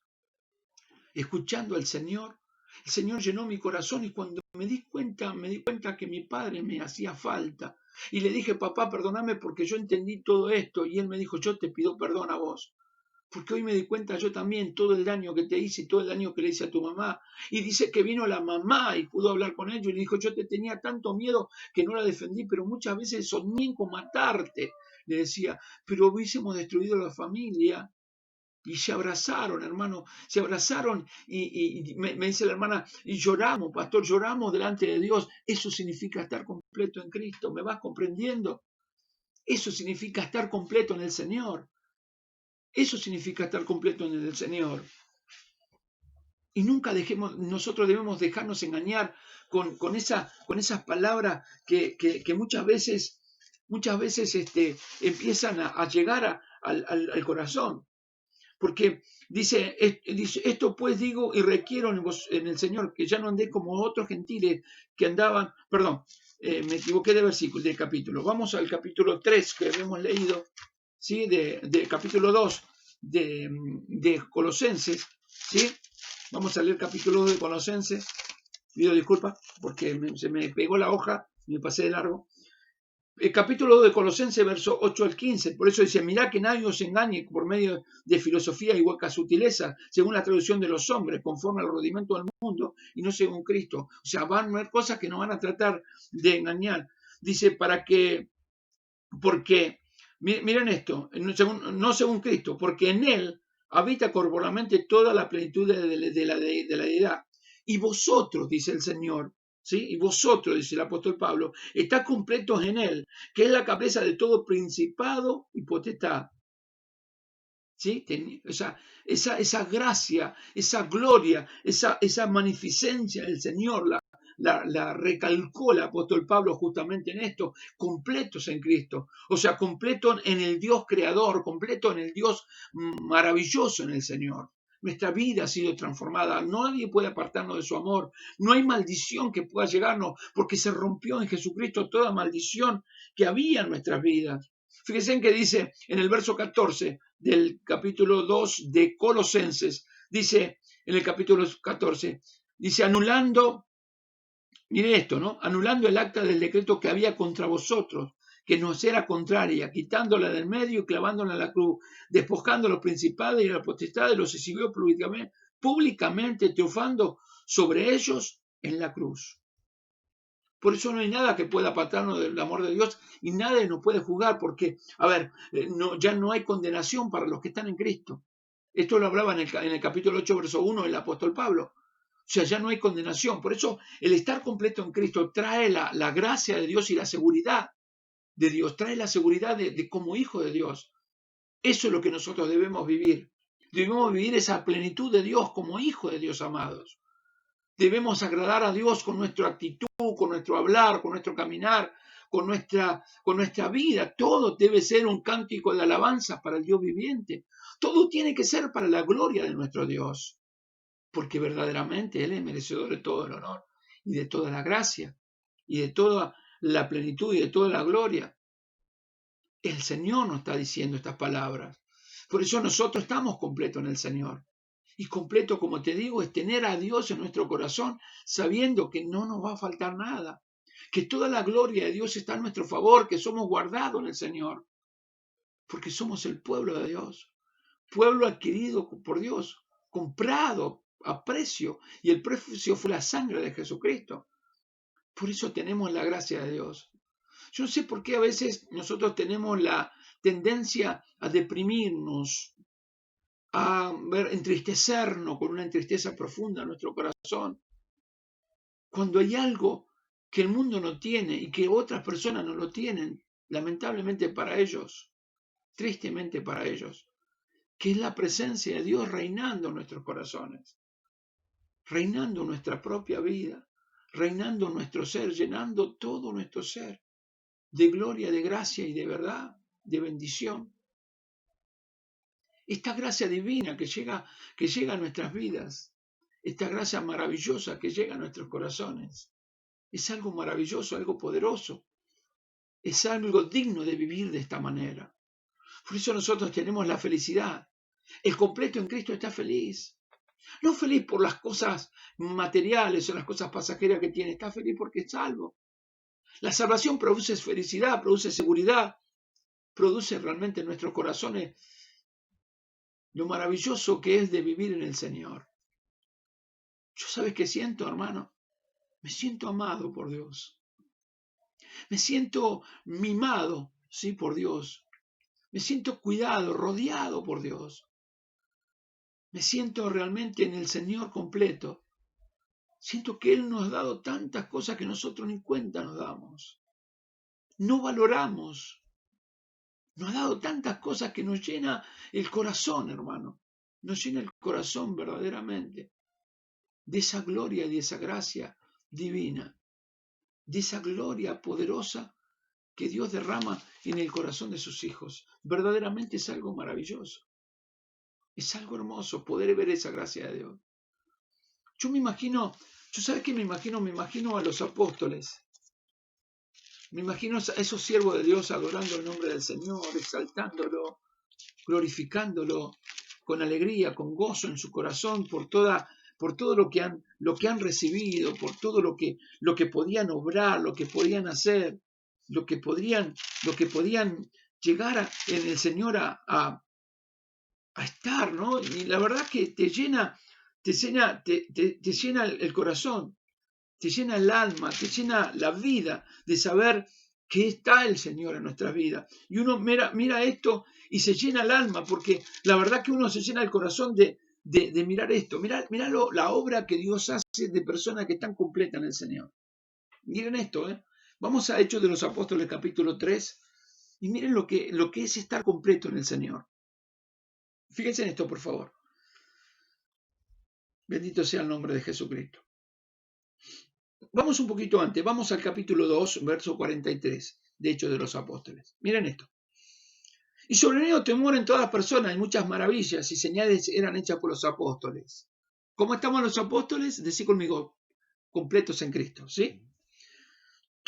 escuchando al Señor, el Señor llenó mi corazón y cuando me di cuenta que mi padre me hacía falta. Y le dije, papá, perdóname porque yo entendí todo esto. Y él me dijo, yo te pido perdón a vos. Porque hoy me di cuenta yo también todo el daño que te hice y todo el daño que le hice a tu mamá. Y dice que vino la mamá y pudo hablar con ellos y le dijo, yo te tenía tanto miedo que no la defendí, pero muchas veces soñé con matarte. Le decía, pero hubiésemos destruido la familia. Y se abrazaron, hermano, se abrazaron y me dice la hermana, y lloramos, pastor, lloramos delante de Dios. Eso significa estar completo en Cristo, ¿me vas comprendiendo? Eso significa estar completo en el Señor. Eso significa estar completo en el Señor. Y nunca nosotros debemos dejarnos engañar con esas palabras que muchas veces empiezan a llegar al corazón. Porque dice, esto pues digo y requiero en el Señor, que ya no andé como otros gentiles que andaban, perdón, me equivoqué de versículo, de capítulo. Vamos al capítulo 3 que habíamos leído, ¿sí? De capítulo 2 de Colosenses, ¿sí? Vamos a leer capítulo 2 de Colosenses. Pido disculpas porque se me pegó la hoja y me pasé de largo. El capítulo 2 de Colosenses, verso 8 al 15. Por eso dice, mirá que nadie os engañe por medio de filosofía y hueca sutileza, según la traducción de los hombres, conforme al rudimento del mundo y no según Cristo. O sea, van a haber cosas que nos van a tratar de engañar. Dice, porque, miren esto, no según Cristo, porque en él habita corporalmente toda la plenitud de la deidad. Y vosotros, dice el Señor, ¿sí? Y vosotros, dice el apóstol Pablo, está completos en él, que es la cabeza de todo principado y potestad. ¿Sí? Esa gracia, esa gloria, esa magnificencia del Señor, la recalcó el apóstol Pablo justamente en esto, completos en Cristo, o sea, completo en el Dios creador, completo en el Dios maravilloso en el Señor. Nuestra vida ha sido transformada, nadie puede apartarnos de su amor, no hay maldición que pueda llegarnos porque se rompió en Jesucristo toda maldición que había en nuestras vidas. Fíjense que dice en el verso 14, del capítulo 2 de Colosenses. Dice en el capítulo 14, dice, anulando, mire esto, ¿no? Anulando el acta del decreto que había contra vosotros, que nos era contraria, quitándola del medio y clavándola en la cruz, despojando a los principales y a las potestades, los exhibió públicamente triunfando sobre ellos en la cruz. Por eso no hay nada que pueda apartarnos del amor de Dios y nadie nos puede juzgar porque, a ver, ya no hay condenación para los que están en Cristo. Esto lo hablaba en el capítulo 8, verso 1, el apóstol Pablo. O sea, ya no hay condenación. Por eso el estar completo en Cristo trae la gracia de Dios y la seguridad de Dios. Trae la seguridad de como hijo de Dios. Eso es lo que nosotros debemos vivir. Debemos vivir esa plenitud de Dios como hijo de Dios, amados. Debemos agradar a Dios con nuestra actitud, con nuestro hablar, con nuestro caminar, con nuestra vida. Todo debe ser un cántico de alabanza para el Dios viviente. Todo tiene que ser para la gloria de nuestro Dios, porque verdaderamente Él es merecedor de todo el honor y de toda la gracia y de toda la plenitud y de toda la gloria. El Señor nos está diciendo estas palabras. Por eso nosotros estamos completos en el Señor. Y completo, como te digo, es tener a Dios en nuestro corazón, sabiendo que no nos va a faltar nada, que toda la gloria de Dios está a nuestro favor, que somos guardados en el Señor, porque somos el pueblo de Dios, pueblo adquirido por Dios, comprado a precio, y el precio fue la sangre de Jesucristo. Por eso tenemos la gracia de Dios. Yo no sé por qué a veces nosotros tenemos la tendencia a deprimirnos, a entristecernos con una tristeza profunda en nuestro corazón, cuando hay algo que el mundo no tiene y que otras personas no lo tienen, lamentablemente para ellos, tristemente para ellos, que es la presencia de Dios reinando en nuestros corazones, reinando en nuestra propia vida, reinando en nuestro ser, llenando todo nuestro ser de gloria, de gracia y de verdad, de bendición. Esta gracia divina que llega a nuestras vidas, esta gracia maravillosa que llega a nuestros corazones, es algo maravilloso, algo poderoso, es algo digno de vivir de esta manera. Por eso nosotros tenemos la felicidad. El completo en Cristo está feliz. No feliz por las cosas materiales o las cosas pasajeras que tiene, está feliz porque es salvo. La salvación produce felicidad, produce seguridad, produce realmente en nuestros corazones lo maravilloso que es de vivir en el Señor. ¿Yo sabes qué siento, hermano? Me siento amado por Dios. Me siento mimado, sí, por Dios. Me siento cuidado, rodeado por Dios. Me siento realmente en el Señor completo. Siento que Él nos ha dado tantas cosas que nosotros ni cuenta nos damos. No valoramos. Nos ha dado tantas cosas que nos llena el corazón, hermano. Nos llena el corazón verdaderamente de esa gloria y de esa gracia divina, de esa gloria poderosa que Dios derrama en el corazón de sus hijos. Verdaderamente es algo maravilloso. Es algo hermoso poder ver esa gracia de Dios. Yo me imagino, ¿sabes qué me imagino? Me imagino a los apóstoles. Me imagino a esos siervos de Dios adorando el nombre del Señor, exaltándolo, glorificándolo con alegría, con gozo en su corazón por todo lo que han recibido, por todo lo que podían obrar, lo que podían hacer, lo que podían llegar en el Señor a estar, ¿no? Y la verdad que te llena el corazón, te llena el alma, te llena la vida de saber que está el Señor en nuestras vidas. Y uno mira esto y se llena el alma, porque la verdad que uno se llena el corazón de mirar esto. Mirá la obra que Dios hace de personas que están completas en el Señor. Miren esto, ¿eh? Vamos a Hechos de los Apóstoles capítulo 3 y miren lo que es estar completo en el Señor. Fíjense en esto, por favor. Bendito sea el nombre de Jesucristo. Vamos un poquito antes, vamos al capítulo 2, verso 43, de Hechos de los Apóstoles. Miren esto. Y sobrevenio temor en todas las personas y muchas maravillas y señales eran hechas por los apóstoles. ¿Cómo estamos los apóstoles? Decí conmigo, completos en Cristo, ¿sí?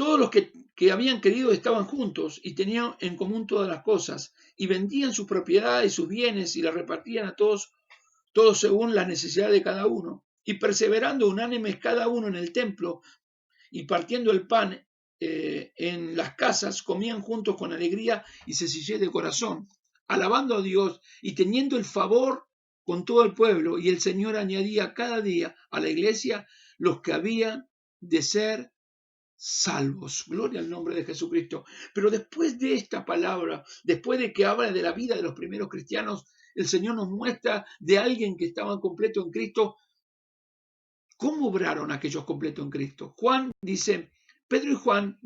Todos los que habían querido estaban juntos y tenían en común todas las cosas, y vendían sus propiedades y sus bienes y las repartían a todos según la necesidad de cada uno. Y perseverando unánimes cada uno en el templo y partiendo el pan en las casas, comían juntos con alegría y sencillez de corazón, alabando a Dios y teniendo el favor con todo el pueblo. Y el Señor añadía cada día a la iglesia los que habían de ser salvos. Gloria al nombre de Jesucristo. Pero después de esta palabra, después de que habla de la vida de los primeros cristianos, el Señor nos muestra de alguien que estaba completo en Cristo. ¿Cómo obraron aquellos completos en Cristo? Juan dice, Pedro y Juan,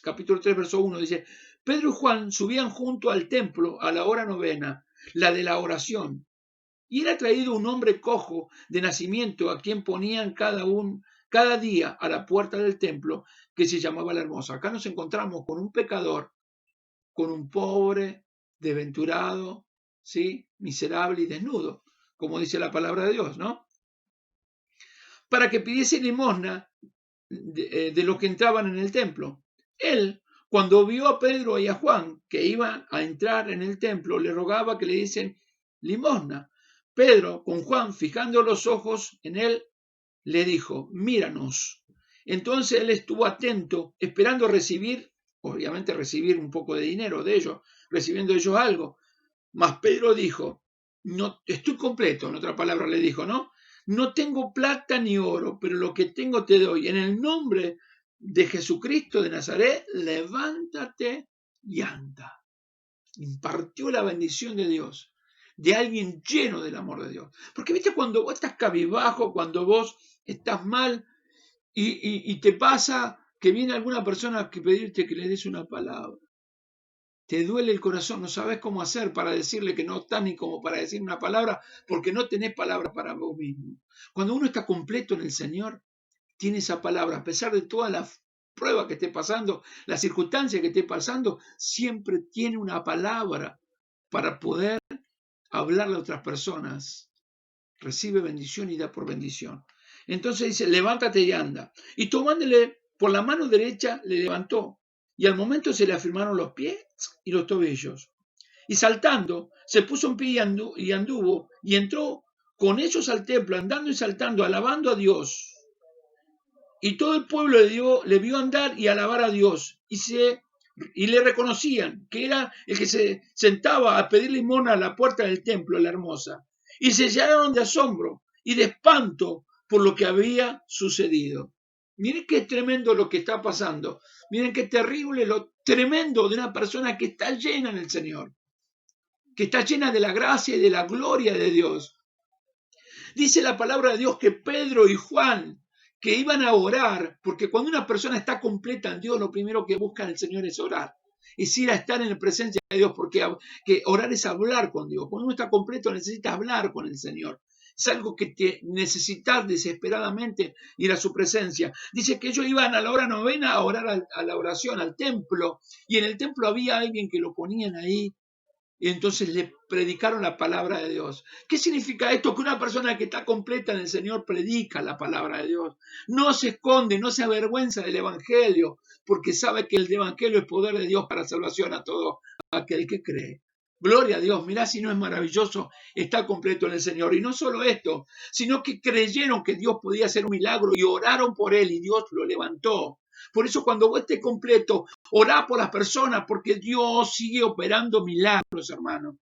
capítulo 3, verso 1, dice, Pedro y Juan subían junto al templo a la hora novena, la de la oración, y era traído un hombre cojo de nacimiento a quien ponían cada día a la puerta del templo, que se llamaba la Hermosa. Acá nos encontramos con un pecador, con un pobre, desventurado, ¿sí? Miserable y desnudo, como dice la palabra de Dios, ¿no? Para que pidiese limosna de los que entraban en el templo. Él, cuando vio a Pedro y a Juan que iban a entrar en el templo, le rogaba que le diesen limosna. Pedro, con Juan, fijando los ojos en él, le dijo, míranos. Entonces él estuvo atento, esperando recibir, obviamente recibir un poco de dinero de ellos, recibiendo ellos algo. Mas Pedro dijo, no, estoy completo, en otra palabra le dijo, ¿no? No tengo plata ni oro, pero lo que tengo te doy. En el nombre de Jesucristo de Nazaret, levántate y anda. Impartió la bendición de Dios, de alguien lleno del amor de Dios. Porque viste, cuando vos estás cabizbajo, cuando vos estás mal y te pasa que viene alguna persona que pedirte que le des una palabra. Te duele el corazón, no sabes cómo hacer para decirle que no estás ni como para decir una palabra, porque no tenés palabra para vos mismo. Cuando uno está completo en el Señor, tiene esa palabra, a pesar de todas las pruebas que esté pasando, las circunstancias que esté pasando, siempre tiene una palabra para poder hablarle a otras personas. Recibe bendición y da por bendición. Entonces dice, levántate y anda. Y tomándole por la mano derecha, le levantó. Y al momento se le afirmaron los pies y los tobillos. Y saltando, se puso en pie y anduvo, y entró con ellos al templo, andando y saltando, alabando a Dios. Y todo el pueblo le vio andar y alabar a Dios, y le reconocían que era el que se sentaba a pedir limosna a la puerta del templo, la Hermosa. Y se llenaron de asombro y de espanto por lo que había sucedido. Miren qué tremendo lo que está pasando. Miren qué terrible lo tremendo de una persona que está llena en el Señor, que está llena de la gracia y de la gloria de Dios. Dice la palabra de Dios que Pedro y Juan, que iban a orar, porque cuando una persona está completa en Dios, lo primero que busca el Señor es orar, es ir a estar en la presencia de Dios, porque que orar es hablar con Dios. Cuando uno está completo necesita hablar con el Señor. Es algo que te necesitas desesperadamente ir a su presencia. Dice que ellos iban a la hora novena a orar a la oración, al templo, y en el templo había alguien que lo ponían ahí, y entonces le predicaron la palabra de Dios. ¿Qué significa esto? Que una persona que está completa en el Señor predica la palabra de Dios. No se esconde, no se avergüenza del Evangelio, porque sabe que el Evangelio es poder de Dios para salvación a todo aquel que cree. Gloria a Dios, mirá si no es maravilloso estar completo en el Señor. Y no solo esto, sino que creyeron que Dios podía hacer un milagro y oraron por él y Dios lo levantó. Por eso cuando vos estés completo, orá por las personas, porque Dios sigue operando milagros, hermano.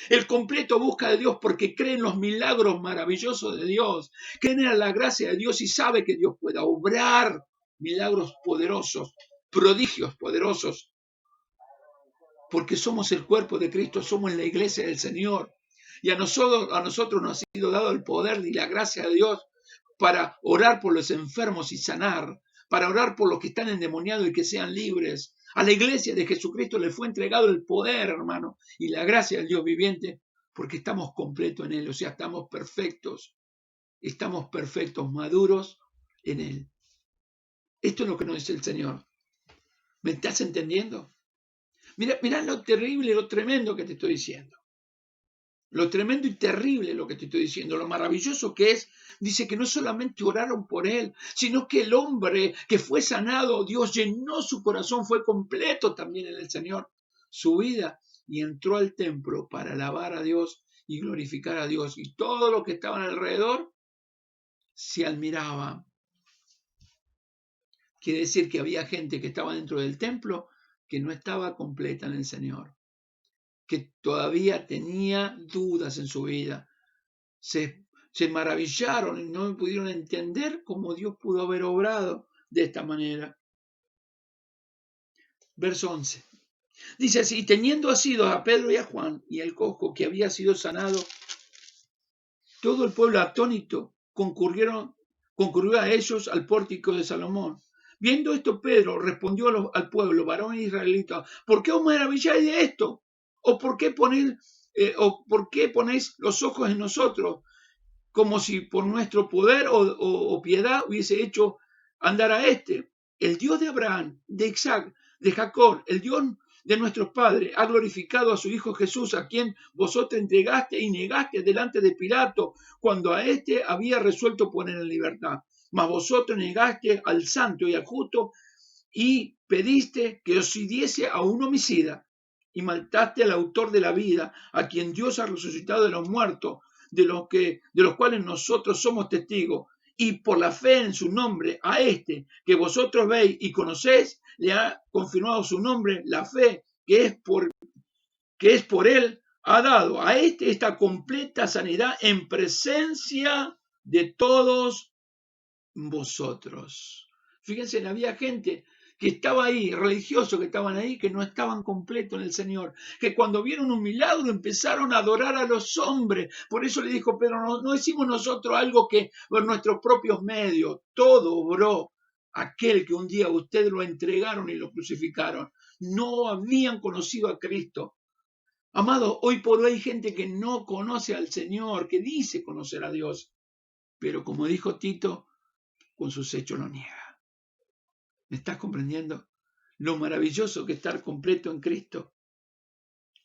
El completo busca de Dios porque cree en los milagros maravillosos de Dios, cree en la gracia de Dios y sabe que Dios pueda obrar milagros poderosos, prodigios poderosos, porque somos el cuerpo de Cristo, somos la iglesia del Señor. Y a nosotros nos ha sido dado el poder y la gracia de Dios para orar por los enfermos y sanar, para orar por los que están endemoniados y que sean libres. A la iglesia de Jesucristo le fue entregado el poder, hermano, y la gracia del Dios viviente, porque estamos completos en Él, o sea, estamos perfectos, maduros en Él. Esto es lo que nos dice el Señor. ¿Me estás entendiendo? Mirá lo terrible, lo tremendo que te estoy diciendo. Lo tremendo y terrible lo que te estoy diciendo, lo maravilloso que es, dice que no solamente oraron por él, sino que el hombre que fue sanado, Dios llenó su corazón, fue completo también en el Señor, su vida, y entró al templo para alabar a Dios y glorificar a Dios. Y todo lo que estaban alrededor se admiraba. Quiere decir que había gente que estaba dentro del templo que no estaba completa en el Señor, que todavía tenía dudas en su vida. Se maravillaron y no pudieron entender cómo Dios pudo haber obrado de esta manera. Verso 11. Dice así: teniendo asido a Pedro y a Juan y el cojo que había sido sanado, todo el pueblo atónito concurrió a ellos al pórtico de Salomón. Viendo esto, Pedro respondió al pueblo, varón israelita: ¿por qué os maravilláis de esto? ¿O por qué ponéis los ojos en nosotros, como si por nuestro poder o piedad hubiese hecho andar a este? El Dios de Abraham, de Isaac, de Jacob, el Dios de nuestros padres, ha glorificado a su Hijo Jesús, a quien vosotros entregaste y negaste delante de Pilato, cuando a este había resuelto poner en libertad. Mas vosotros negaste al santo y al justo y pediste que os diese a un homicida, y mataste al autor de la vida, a quien Dios ha resucitado de los muertos, de los cuales nosotros somos testigos. Y por la fe en su nombre, a este que vosotros veis y conocéis, le ha confirmado su nombre, la fe que es por él, ha dado a este esta completa sanidad en presencia de todos vosotros. Fíjense, había gente que estaba ahí, religiosos que estaban ahí, que no estaban completos en el Señor, que cuando vieron un milagro empezaron a adorar a los hombres. Por eso le dijo Pedro: no hicimos nosotros algo que por nuestros propios medios, todo obró aquel que un día ustedes lo entregaron y lo crucificaron. No habían conocido a Cristo. Amado, hoy por hoy hay gente que no conoce al Señor, que dice conocer a Dios, pero como dijo Tito, con sus hechos lo niega. ¿Me estás comprendiendo? Lo maravilloso que es estar completo en Cristo,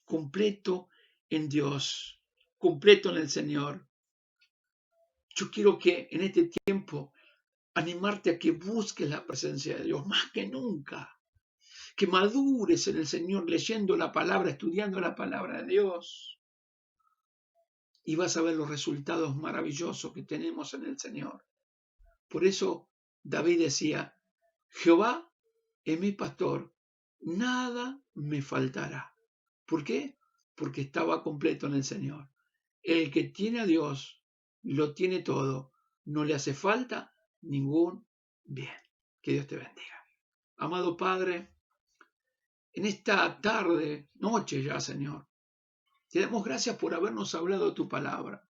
completo en Dios, completo en el Señor. Yo quiero que en este tiempo animarte a que busques la presencia de Dios más que nunca, que madures en el Señor leyendo la palabra, estudiando la palabra de Dios, y vas a ver los resultados maravillosos que tenemos en el Señor. Por eso David decía: Jehová es mi pastor, nada me faltará. ¿Por qué? Porque estaba completo en el Señor. El que tiene a Dios lo tiene todo, no le hace falta ningún bien. Que Dios te bendiga. Amado Padre, en esta tarde, noche ya, Señor, te damos gracias por habernos hablado tu palabra.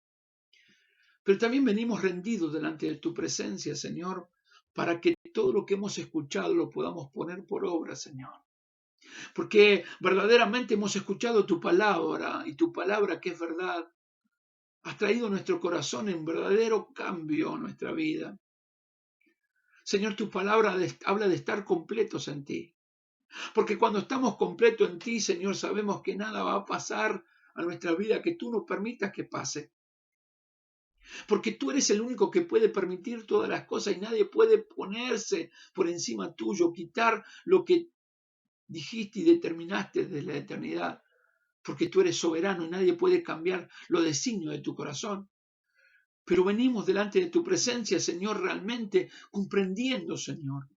Pero también venimos rendidos delante de tu presencia, Señor, para que todo lo que hemos escuchado lo podamos poner por obra, Señor. Porque verdaderamente hemos escuchado tu palabra, y tu palabra, que es verdad, has traído nuestro corazón en verdadero cambio a nuestra vida. Señor, tu palabra habla de estar completos en ti. Porque cuando estamos completos en ti, Señor, sabemos que nada va a pasar a nuestra vida que tú no permitas que pase. Porque tú eres el único que puede permitir todas las cosas y nadie puede ponerse por encima tuyo, quitar lo que dijiste y determinaste desde la eternidad. Porque tú eres soberano y nadie puede cambiar los designios de tu corazón. Pero venimos delante de tu presencia, Señor, realmente comprendiendo, Señor,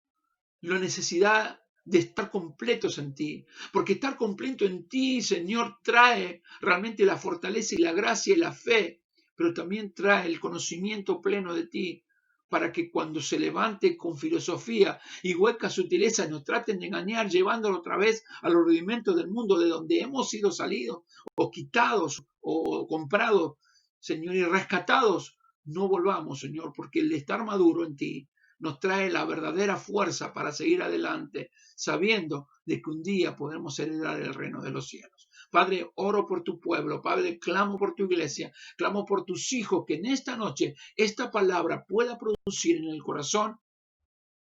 la necesidad de estar completos en ti. Porque estar completo en ti, Señor, trae realmente la fortaleza y la gracia y la fe, pero también trae el conocimiento pleno de ti, para que cuando se levante con filosofía y hueca sutileza nos traten de engañar, llevándolo otra vez a los rudimentos del mundo de donde hemos sido salidos, o quitados, o comprados, Señor, y rescatados, no volvamos, Señor, porque el estar maduro en ti nos trae la verdadera fuerza para seguir adelante, sabiendo de que un día podremos heredar el reino de los cielos. Padre, oro por tu pueblo. Padre, clamo por tu iglesia, clamo por tus hijos, que en esta noche esta palabra pueda producir en el corazón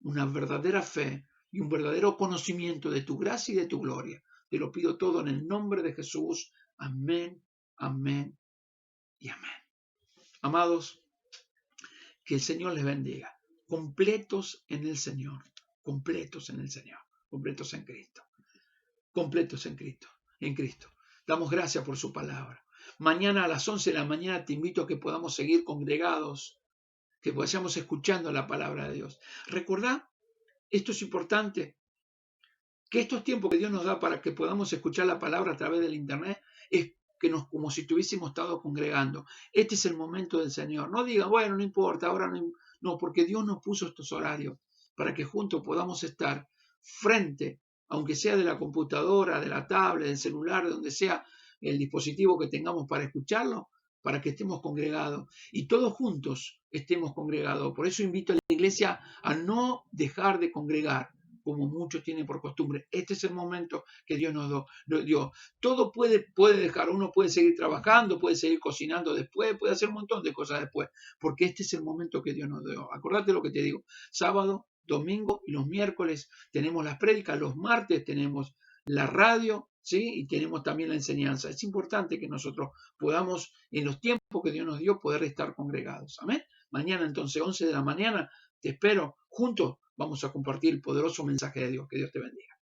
una verdadera fe y un verdadero conocimiento de tu gracia y de tu gloria. Te lo pido todo en el nombre de Jesús. Amén, amén y amén. Amados, que el Señor les bendiga. Completos en el Señor, completos en el Señor, completos en Cristo, completos en Cristo. Damos gracias por su palabra. Mañana a las 11 de la mañana te invito a que podamos seguir congregados, que vayamos escuchando la palabra de Dios. Recordá, esto es importante, que estos tiempos que Dios nos da para que podamos escuchar la palabra a través del internet es que nos, como si estuviésemos estado congregando. Este es el momento del Señor. No digan, bueno, no importa, ahora no, porque Dios nos puso estos horarios para que juntos podamos estar frente, aunque sea de la computadora, de la tablet, del celular, de donde sea el dispositivo que tengamos para escucharlo, para que estemos congregados y todos juntos estemos congregados. Por eso invito a la iglesia a no dejar de congregar, como muchos tienen por costumbre. Este es el momento que Dios nos dio. Todo puede dejar, uno puede seguir trabajando, puede seguir cocinando después, puede hacer un montón de cosas después, porque este es el momento que Dios nos dio. Acordate lo que te digo, sábado, domingo y los miércoles tenemos las prédicas, los martes tenemos la radio, ¿sí? Y tenemos también la enseñanza. Es importante que nosotros podamos, en los tiempos que Dios nos dio, poder estar congregados. Amén. Mañana entonces, 11 de la mañana, te espero juntos. Vamos a compartir el poderoso mensaje de Dios. Que Dios te bendiga.